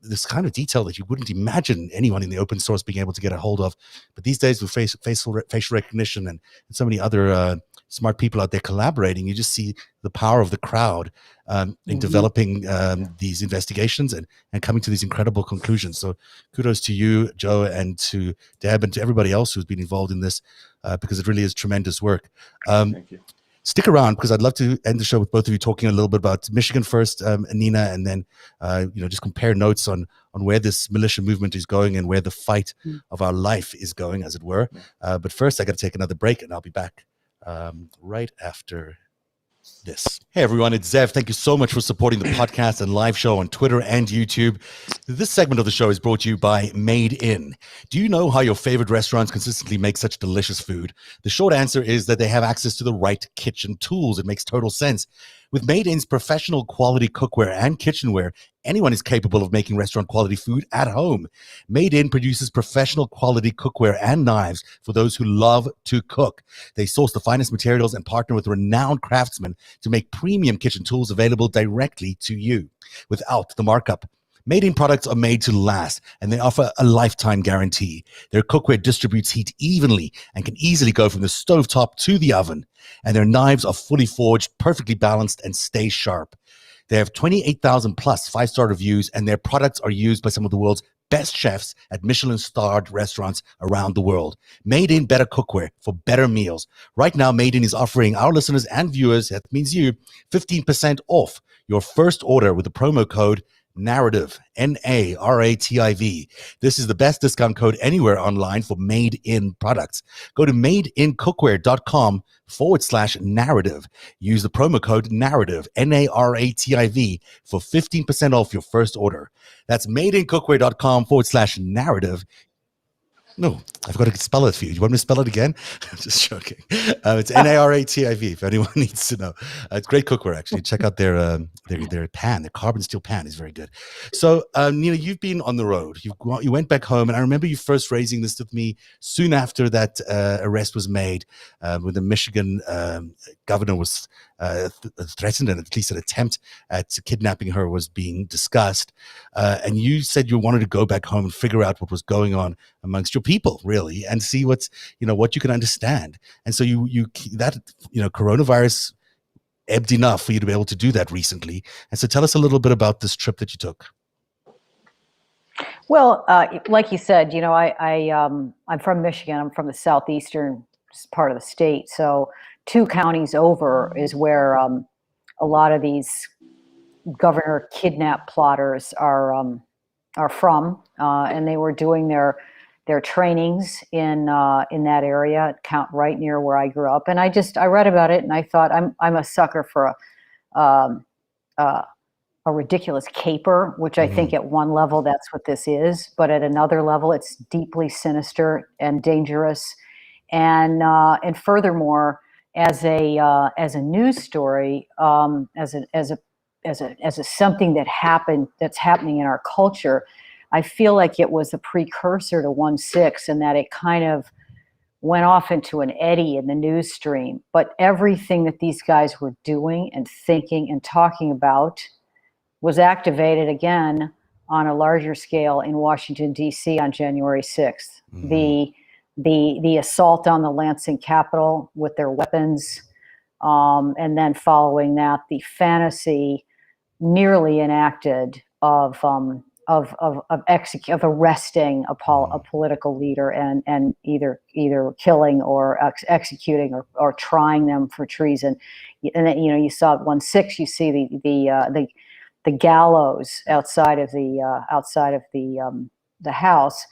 S1: this kind of detail that you wouldn't imagine anyone in the open source being able to get a hold of. But these days, with facial recognition and so many other smart people out there collaborating, you just see the power of the crowd in developing these investigations and coming to these incredible conclusions. So kudos to you, Joe, and to Deb, and to everybody else who's been involved in this, because it really is tremendous work.
S4: Thank you.
S1: Stick around, because I'd love to end the show with both of you talking a little bit about Michigan first, Nina, and then just compare notes on where this militia movement is going and where the fight of our life is going, as it were. But first, I got to take another break, and I'll be back right after this. Hey everyone, it's Zev. Thank you so much for supporting the podcast and live show on Twitter and YouTube. This segment of the show is brought to you by Made In. Do you know how your favorite restaurants consistently make such delicious food? The short answer is that they have access to the right kitchen tools. It makes total sense. With Made In's professional quality cookware and kitchenware, anyone is capable of making restaurant quality food at home. Made In produces professional quality cookware and knives for those who love to cook. They source the finest materials and partner with renowned craftsmen to make premium kitchen tools available directly to you without the markup. Made In products are made to last, and they offer a lifetime guarantee. Their cookware distributes heat evenly and can easily go from the stovetop to the oven. And their knives are fully forged, perfectly balanced, and stay sharp. They have 28,000 plus 5-star reviews, and their products are used by some of the world's best chefs at Michelin-starred restaurants around the world. Made In better cookware for better meals. Right now, Made In is offering our listeners and viewers, that means you, 15% off your first order with the promo code Narativ, Narativ. This is the best discount code anywhere online for Made In products. Go to madeincookware.com/narrative. Use the promo code Narativ, Narativ, for 15% off your first order. That's madeincookware.com/narrative. No, I've got to spell it for you. Do you want me to spell it again? I'm just joking. It's Narativ, if anyone needs to know. It's great cookware, actually. Check out their pan. Their carbon steel pan is very good. So, Nina, you've been on the road. You went back home, and I remember you first raising this with me soon after that arrest was made, when the Michigan governor was threatened, and at least an attempt at kidnapping her was being discussed. And you said you wanted to go back home and figure out what was going on amongst your people, really, and see what you can understand. And so coronavirus ebbed enough for you to be able to do that recently. And so tell us a little bit about this trip that you took.
S2: Well, like you said, I'm from Michigan. I'm from the southeastern part of the state. So 2 counties over is where a lot of these governor kidnap plotters are from, and they were doing their trainings in that area, right near where I grew up. And I read about it, and I thought I'm a sucker for a ridiculous caper, which I think at one level that's what this is, but at another level it's deeply sinister and dangerous. And furthermore, as a news story, as a something that's happening in our culture, I feel like it was a precursor to 1/6, and that it kind of went off into an eddy in the news stream. But everything that these guys were doing and thinking and talking about was activated again on a larger scale in Washington, D.C. on January 6th. The assault on the Lansing Capitol with their weapons, and then following that, the fantasy nearly enacted of arresting a political leader and either killing or executing or trying them for treason. And then, you saw at 1/6, you see the gallows outside of the House.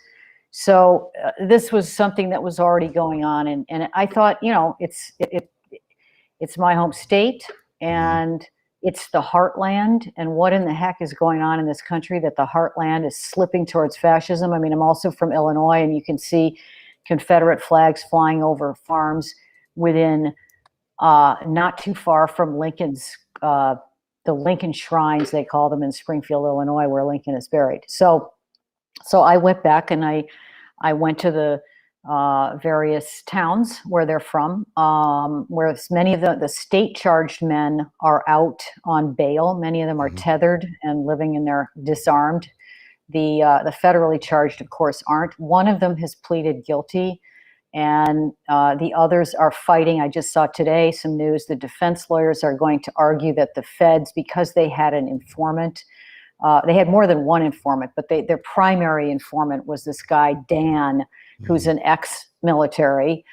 S2: So this was something that was already going on, and I thought, it's my home state, and it's the heartland, and what in the heck is going on in this country that the heartland is slipping towards fascism. I mean, I'm also from Illinois, and you can see Confederate flags flying over farms within not too far from Lincoln's, the Lincoln Shrines, they call them, in Springfield, Illinois, where Lincoln is buried. So I went back and I went to the various towns where they're from, where many of the state charged men are out on bail. Many of them are tethered and living in their disarmed. The federally charged, of course, aren't. One of them has pleaded guilty, and the others are fighting. I just saw today some news. The defense lawyers are going to argue that the feds, because they had an informant, they had more than one informant, but their primary informant was this guy, Dan, who's an ex-military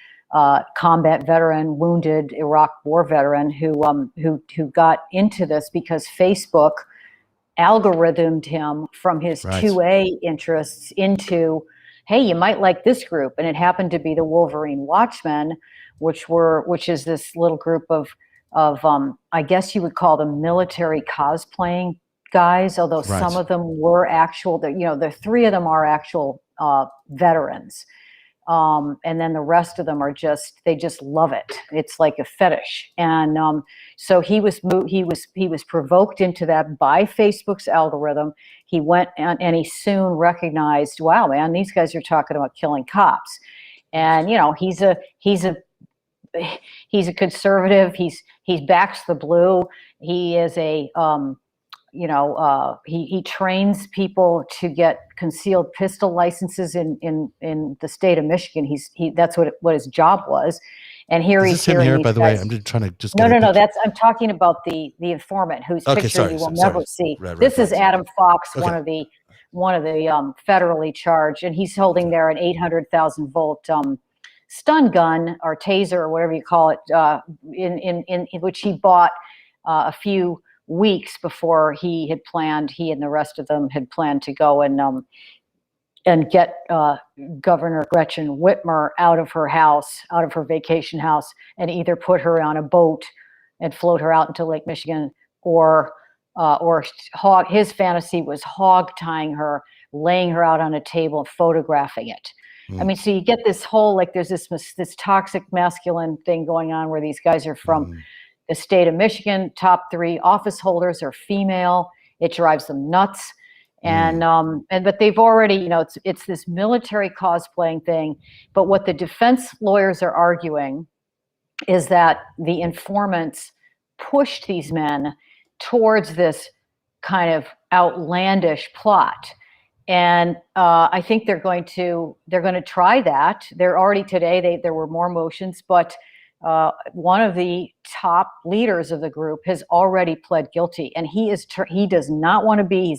S2: combat veteran, wounded Iraq war veteran, who got into this because Facebook algorithmed him from his 2A interests into, hey, you might like this group. And it happened to be the Wolverine Watchmen, which is this little group of I guess you would call them military cosplaying guys, although some of them were actual, the three of them are actual veterans. And then the rest of them are they just love it. It's like a fetish. And so he was provoked into that by Facebook's algorithm. He went and he soon recognized, wow, man, these guys are talking about killing cops. And he's a conservative. He backs the blue. He is a he trains people to get concealed pistol licenses in the state of Michigan. That's what his job was. And here
S1: Is
S2: he's
S1: this him
S2: hearing
S1: here,
S2: these
S1: by the
S2: guys.
S1: way? I'm just trying to just
S2: No,
S1: get
S2: no. I'm talking about the informant whose picture you will never see. This is Adam Fox, one of the federally charged, and he's holding there an 800,000 volt stun gun or taser or whatever you call it, in which he bought a few weeks before he and the rest of them had planned to go and get Governor Gretchen Whitmer out of her house, out of her vacation house, and either put her on a boat and float her out into Lake Michigan, or his fantasy was hog tying her, laying her out on a table and photographing it. I mean, so you get this whole, there's this toxic masculine thing going on where these guys are from the state of Michigan. Top 3 office holders are female. It drives them nuts. And but they've already, it's this military cosplaying thing. But what the defense lawyers are arguing is that the informants pushed these men towards this kind of outlandish plot. And I think they're going to try that. They're already today. There were more motions, but one of the top leaders of the group has already pled guilty, and he does not want to be.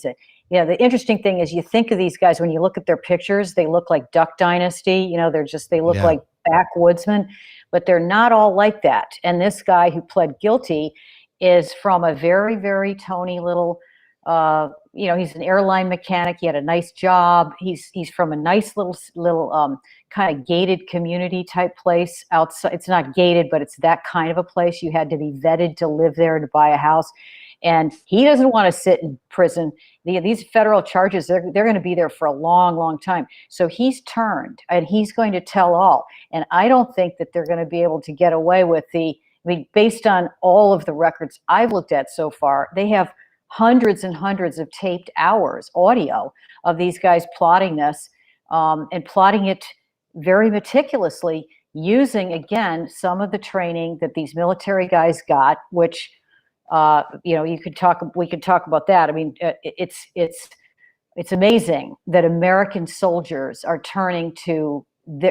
S2: The interesting thing is, you think of these guys when you look at their pictures, they look like Duck Dynasty. They look like backwoodsmen, but they're not all like that. And this guy who pled guilty is from a very, very tony little. He's an airline mechanic. He had a nice job. He's from a nice little kind of gated community type place outside. It's not gated, but it's that kind of a place. You had to be vetted to live there, to buy a house. And he doesn't want to sit in prison. These federal charges, they're going to be there for a long, long time. So he's turned, and he's going to tell all. And I don't think that they're going to be able to get away with based on all of the records I've looked at so far, they have hundreds and hundreds of taped hours, audio, of these guys plotting this, and plotting it very meticulously, using, again, some of the training that these military guys got, which, we could talk about that. I mean, it's amazing that American soldiers are turning to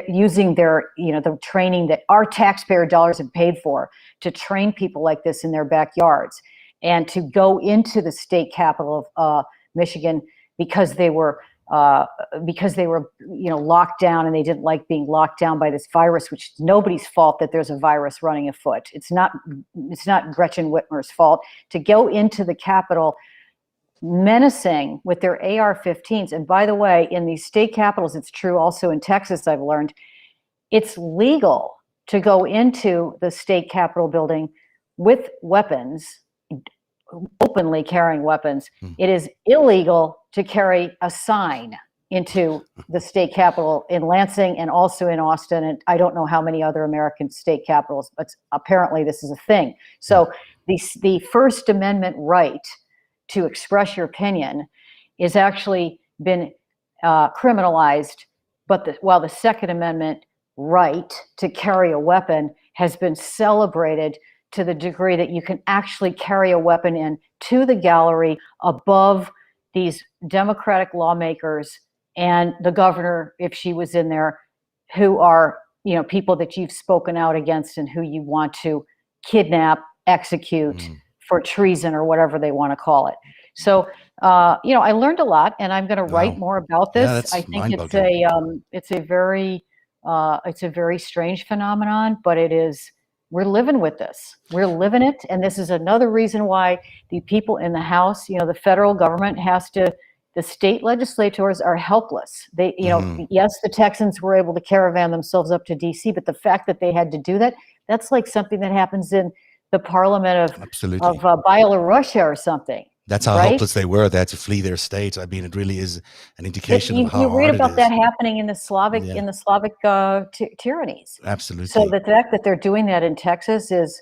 S2: using their, the training that our taxpayer dollars have paid for to train people like this in their backyards, and to go into the state capital of Michigan because they were locked down, and they didn't like being locked down by this virus, which is nobody's fault that there's a virus running afoot. It's not Gretchen Whitmer's fault. To go into the Capitol menacing with their AR-15s, and by the way, in these state capitals, it's true also in Texas, I've learned, it's legal to go into the state capitol building with weapons openly carrying weapons.
S1: Hmm.
S2: It is illegal to carry a sign into the state capitol in Lansing and also in Austin. And I don't know how many other American state capitals, but apparently this is a thing. So the First Amendment right to express your opinion is actually been criminalized, but while the Second Amendment right to carry a weapon has been celebrated to the degree that you can actually carry a weapon in to the gallery above these Democratic lawmakers and the governor, if she was in there, who are, people that you've spoken out against and who you want to kidnap, execute for treason or whatever they want to call it. So, I learned a lot, and I'm going to write more about this.
S1: Yeah, that's
S2: I think
S1: mind-boggling.
S2: it's a very strange phenomenon, but we're living with this. We're living it, and this is another reason why the people in the House, the federal government the state legislators are helpless. They, yes, the Texans were able to caravan themselves up to DC, but the fact that they had to do that, that's like something that happens in the parliament of Byelorussian or something.
S1: That's how helpless they were. They had to flee their state. I mean, it really is an indication of how hard it is.
S2: You read about that happening in the Slavic tyrannies.
S1: Absolutely.
S2: So the fact that they're doing that in Texas is,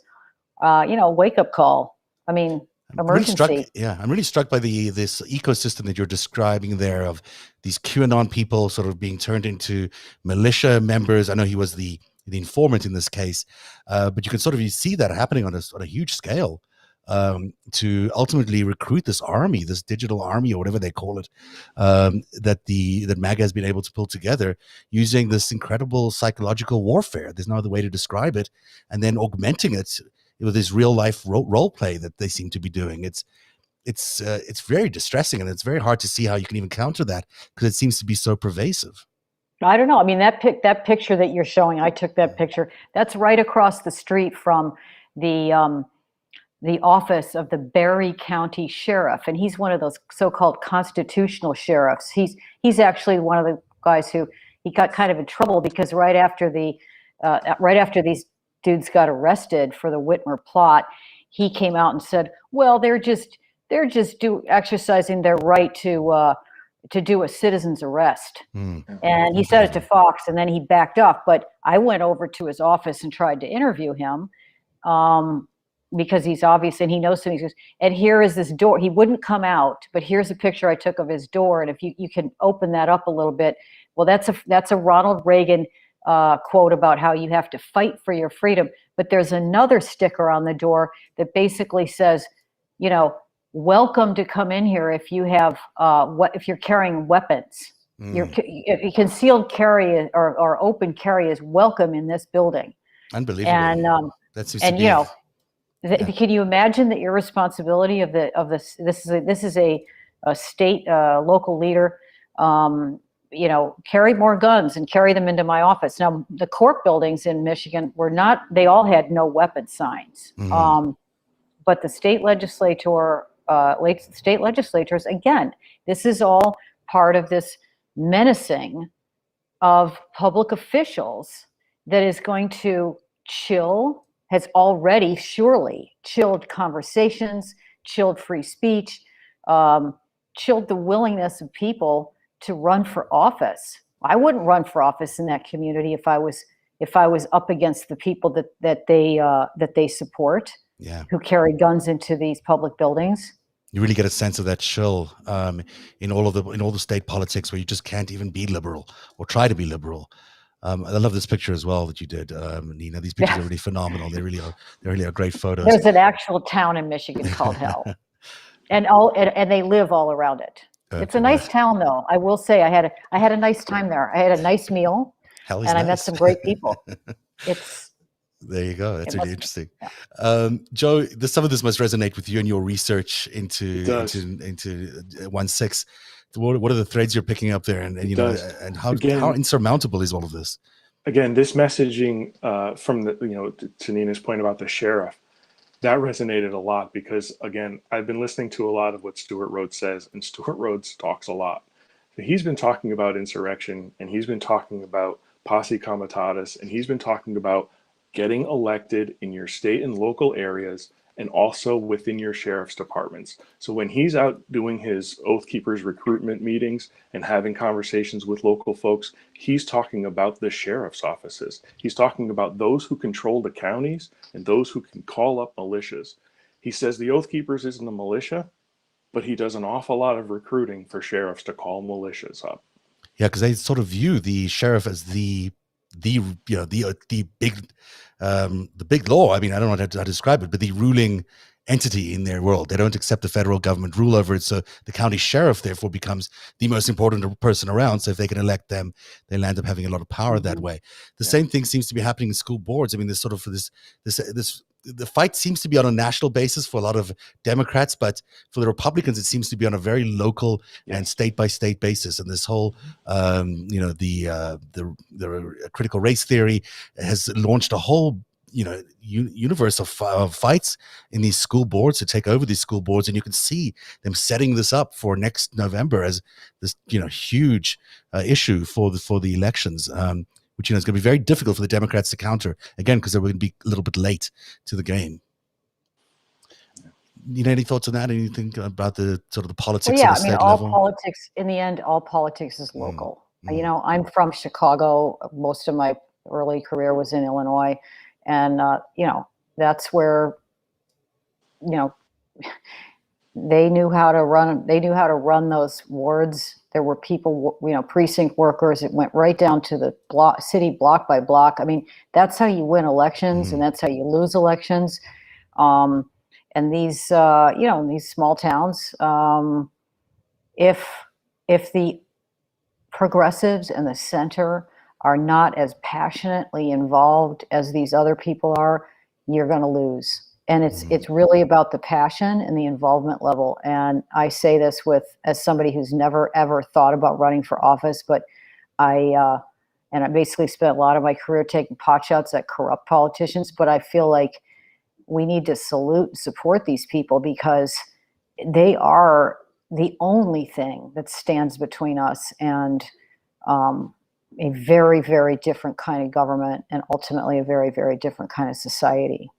S2: a wake-up call. I mean, emergency.
S1: I'm really struck by this ecosystem that you're describing there of these QAnon people sort of being turned into militia members. I know he was the informant in this case, but you can you see that happening on a huge scale. To ultimately recruit this army, this digital army or whatever they call it, that MAGA has been able to pull together using this incredible psychological warfare. There's no other way to describe it, and then augmenting it with this real life role play that they seem to be doing. It's very distressing, and it's very hard to see how you can even counter that because it seems to be so pervasive.
S2: I don't know. I mean, that picture that you're showing, I took that picture. That's right across the street from the office of the Barry County Sheriff, and he's one of those so-called constitutional sheriffs. He's actually one of the guys who he got kind of in trouble because right after these dudes got arrested for the Whitmer plot, he came out and said, "Well, they're just exercising their right to do a citizen's arrest." And he said it to Fox, and then he backed up. But I went over to his office and tried to interview him. Because he's obvious and he knows something. He goes, and here is this door. He wouldn't come out, but here's a picture I took of his door. And if you can open that up a little bit, well, that's a Ronald Reagan quote about how you have to fight for your freedom. But there's another sticker on the door that basically says, welcome to come in here if you have if you're carrying weapons. Your concealed carry or open carry is welcome in this building.
S1: Unbelievable.
S2: And
S1: that seems
S2: and
S1: to be
S2: can you imagine the irresponsibility of this? This is a state local leader. Carry more guns and carry them into my office. Now, the court buildings in Michigan they all had no weapon signs. But the state legislators, again, this is all part of this menacing of public officials that is going to has already surely chilled conversations, chilled free speech, chilled the willingness of people to run for office. I wouldn't run for office in that community if I was up against the people that they support, who carry guns into these public buildings.
S1: You really get a sense of that chill in all the state politics where you just can't even be liberal or try to be liberal. I love this picture as well that you did, Nina. These pictures are really phenomenal. They really are great photos.
S2: There's an actual town in Michigan called Hell, and they live all around it. It's a nice town, though. I will say, I had a nice time there. I had a nice meal, and I met some great people.
S1: There you go. That's really interesting. Joe, some of this must resonate with you and your research into 1/6. What are the threads you're picking up there, and how insurmountable is all of this?
S4: Again, this messaging from to Nina's point about the sheriff, that resonated a lot because, again, I've been listening to a lot of what Stuart Rhodes says, and Stuart Rhodes talks a lot. So he's been talking about insurrection, and he's been talking about posse comitatus, and he's been talking about getting elected in your state and local areas and also within your sheriff's departments. So when he's out doing his Oath Keepers recruitment meetings and having conversations with local folks, he's talking about the sheriff's offices. He's talking about those who control the counties and those who can call up militias. He says the Oath Keepers isn't a militia, but he does an awful lot of recruiting for sheriffs to call militias up.
S1: Yeah, because they sort of view the sheriff as the big law. I mean, I don't know how to describe it, but the ruling entity in their world. They don't accept the federal government rule over it. So the county sheriff therefore becomes the most important person around. So if they can elect them, they'll end up having a lot of power that way. The same thing seems to be happening in school boards. I mean, there's sort of this the fight seems to be on a national basis for a lot of Democrats, but for the Republicans, it seems to be on a very local and state by state basis. And this whole, the critical race theory has launched a whole, universe of fights in these school boards to take over these school boards. And you can see them setting this up for next November as this, huge issue for the elections. Which is going to be very difficult for the Democrats to counter, again, because they're going to be a little bit late to the game. Any thoughts on that? Anything about the sort of the politics at the state level?
S2: Politics, in the end, all politics is local. I'm from Chicago. Most of my early career was in Illinois. And, that's where, they knew how to run those wards. There were people, precinct workers. It went right down to the city block by block. I mean, that's how you win elections, and that's how you lose elections. And these, these small towns, if the progressives and the center are not as passionately involved as these other people are, you're going to lose. And it's really about the passion and the involvement level. And I say this as somebody who's never ever thought about running for office, but I basically spent a lot of my career taking potshots at corrupt politicians. But I feel like we need to salute and support these people because they are the only thing that stands between us and a very, very different kind of government and ultimately a very, very different kind of society.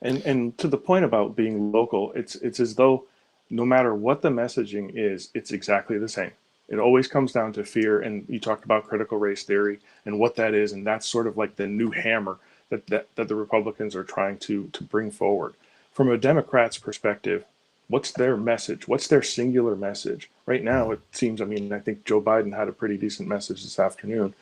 S4: And to the point about being local, it's as though no matter what the messaging is, it's exactly the same. It always comes down to fear. And you talked about critical race theory and what that is. And that's sort of like the new hammer that the Republicans are trying to bring forward. From a Democrat's perspective, what's their message? What's their singular message? Right now, it seems, I think Joe Biden had a pretty decent message this afternoon.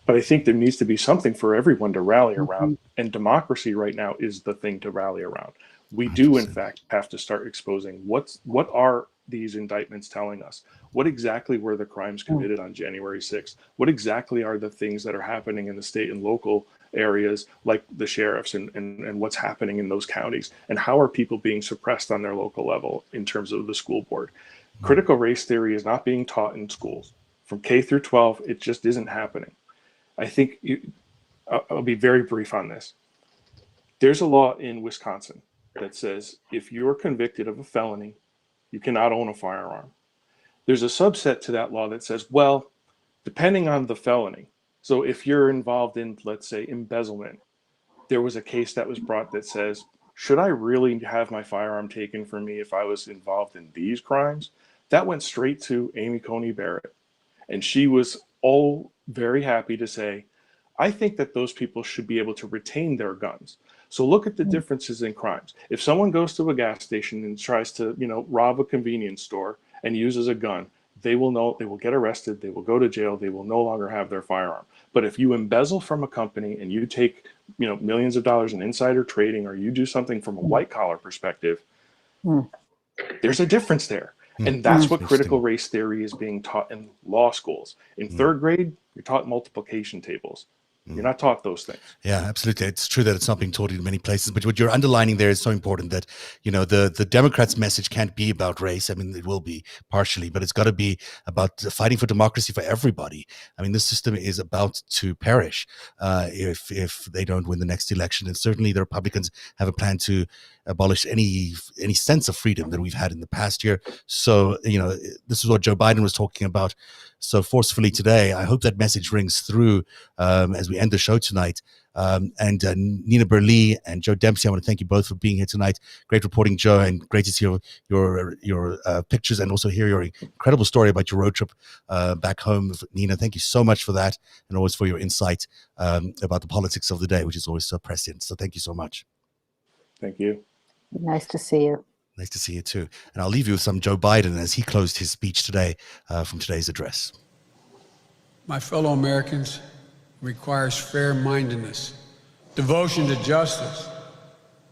S4: But I think there needs to be something for everyone to rally around. And democracy right now is the thing to rally around. We 100%. Do, in fact, have to start exposing what are these indictments telling us? What exactly were the crimes committed on January 6th? What exactly are the things that are happening in the state and local areas, like the sheriffs and what's happening in those counties? And how are people being suppressed on their local level in terms of the school board? Critical race theory is not being taught in schools. From K through 12, it just isn't happening. I think I'll be very brief on this. There's a law in Wisconsin that says if you're convicted of a felony, you cannot own a firearm. There's a subset to that law that says, well, depending on the felony. So if you're involved in, let's say, embezzlement, there was a case that was brought that says, should I really have my firearm taken from me if I was involved in these crimes? That went straight to Amy Coney Barrett. And she was all very happy to say, I think that those people should be able to retain their guns. So look at the differences in crimes. If someone goes to a gas station and tries to, rob a convenience store and uses a gun, they will get arrested, they will go to jail, they will no longer have their firearm. But if you embezzle from a company and you take, millions of dollars in insider trading, or you do something from a white collar perspective, there's a difference there. And that's what critical race theory is being taught in law schools. In third grade, you're taught multiplication tables. You're not taught those things.
S1: Yeah, absolutely. It's true that it's not being taught in many places, but what you're underlining there is so important that, the Democrats' message can't be about race. I mean, it will be partially, but it's got to be about fighting for democracy for everybody. I mean, this system is about to perish if they don't win the next election. And certainly the Republicans have a plan to abolish any sense of freedom that we've had in the past year. So, this is what Joe Biden was talking about so forcefully today. I hope that message rings through as we end the show tonight. And Nina Burley and Joe Dempsey, I want to thank you both for being here tonight. Great reporting, Joe, and great to see your pictures and also hear your incredible story about your road trip back home. Nina, thank you so much for that, and always for your insight about the politics of the day, which is always so prescient. So thank you so much.
S4: Thank you.
S2: Nice to see you.
S1: Nice to see you too. And I'll leave you with some Joe Biden as he closed his speech today from today's address.
S3: My fellow Americans, requires fair-mindedness, devotion to justice,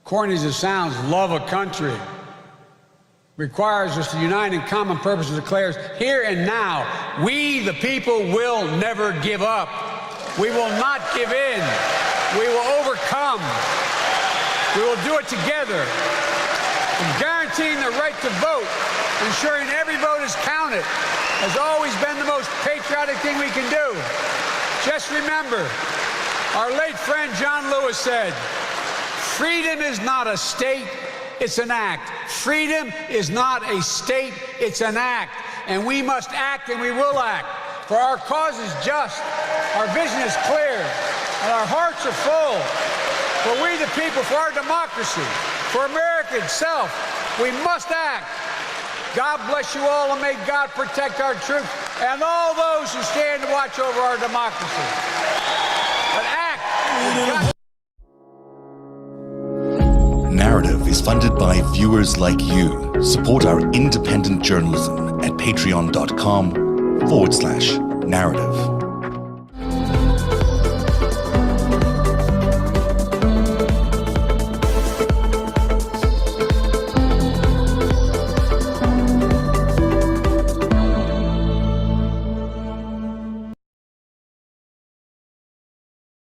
S3: corny as it sounds, love of country, requires us to unite in common purpose and declares, here and now, we the people will never give up. We will not give in. We will overcome. We will do it together. And guaranteeing the right to vote, ensuring every vote is counted, has always been the most patriotic thing we can do. Just remember, our late friend John Lewis said, freedom is not a state, it's an act. Freedom is not a state, it's an act. And we must act and we will act. For our cause is just, our vision is clear, and our hearts are full. For we the people, for our democracy, for America itself, we must act. God bless you all, and may God protect our troops and all those who stand to watch over our democracy. But act.
S1: Narrative is funded by viewers like you. Support our independent journalism at patreon.com/narrative.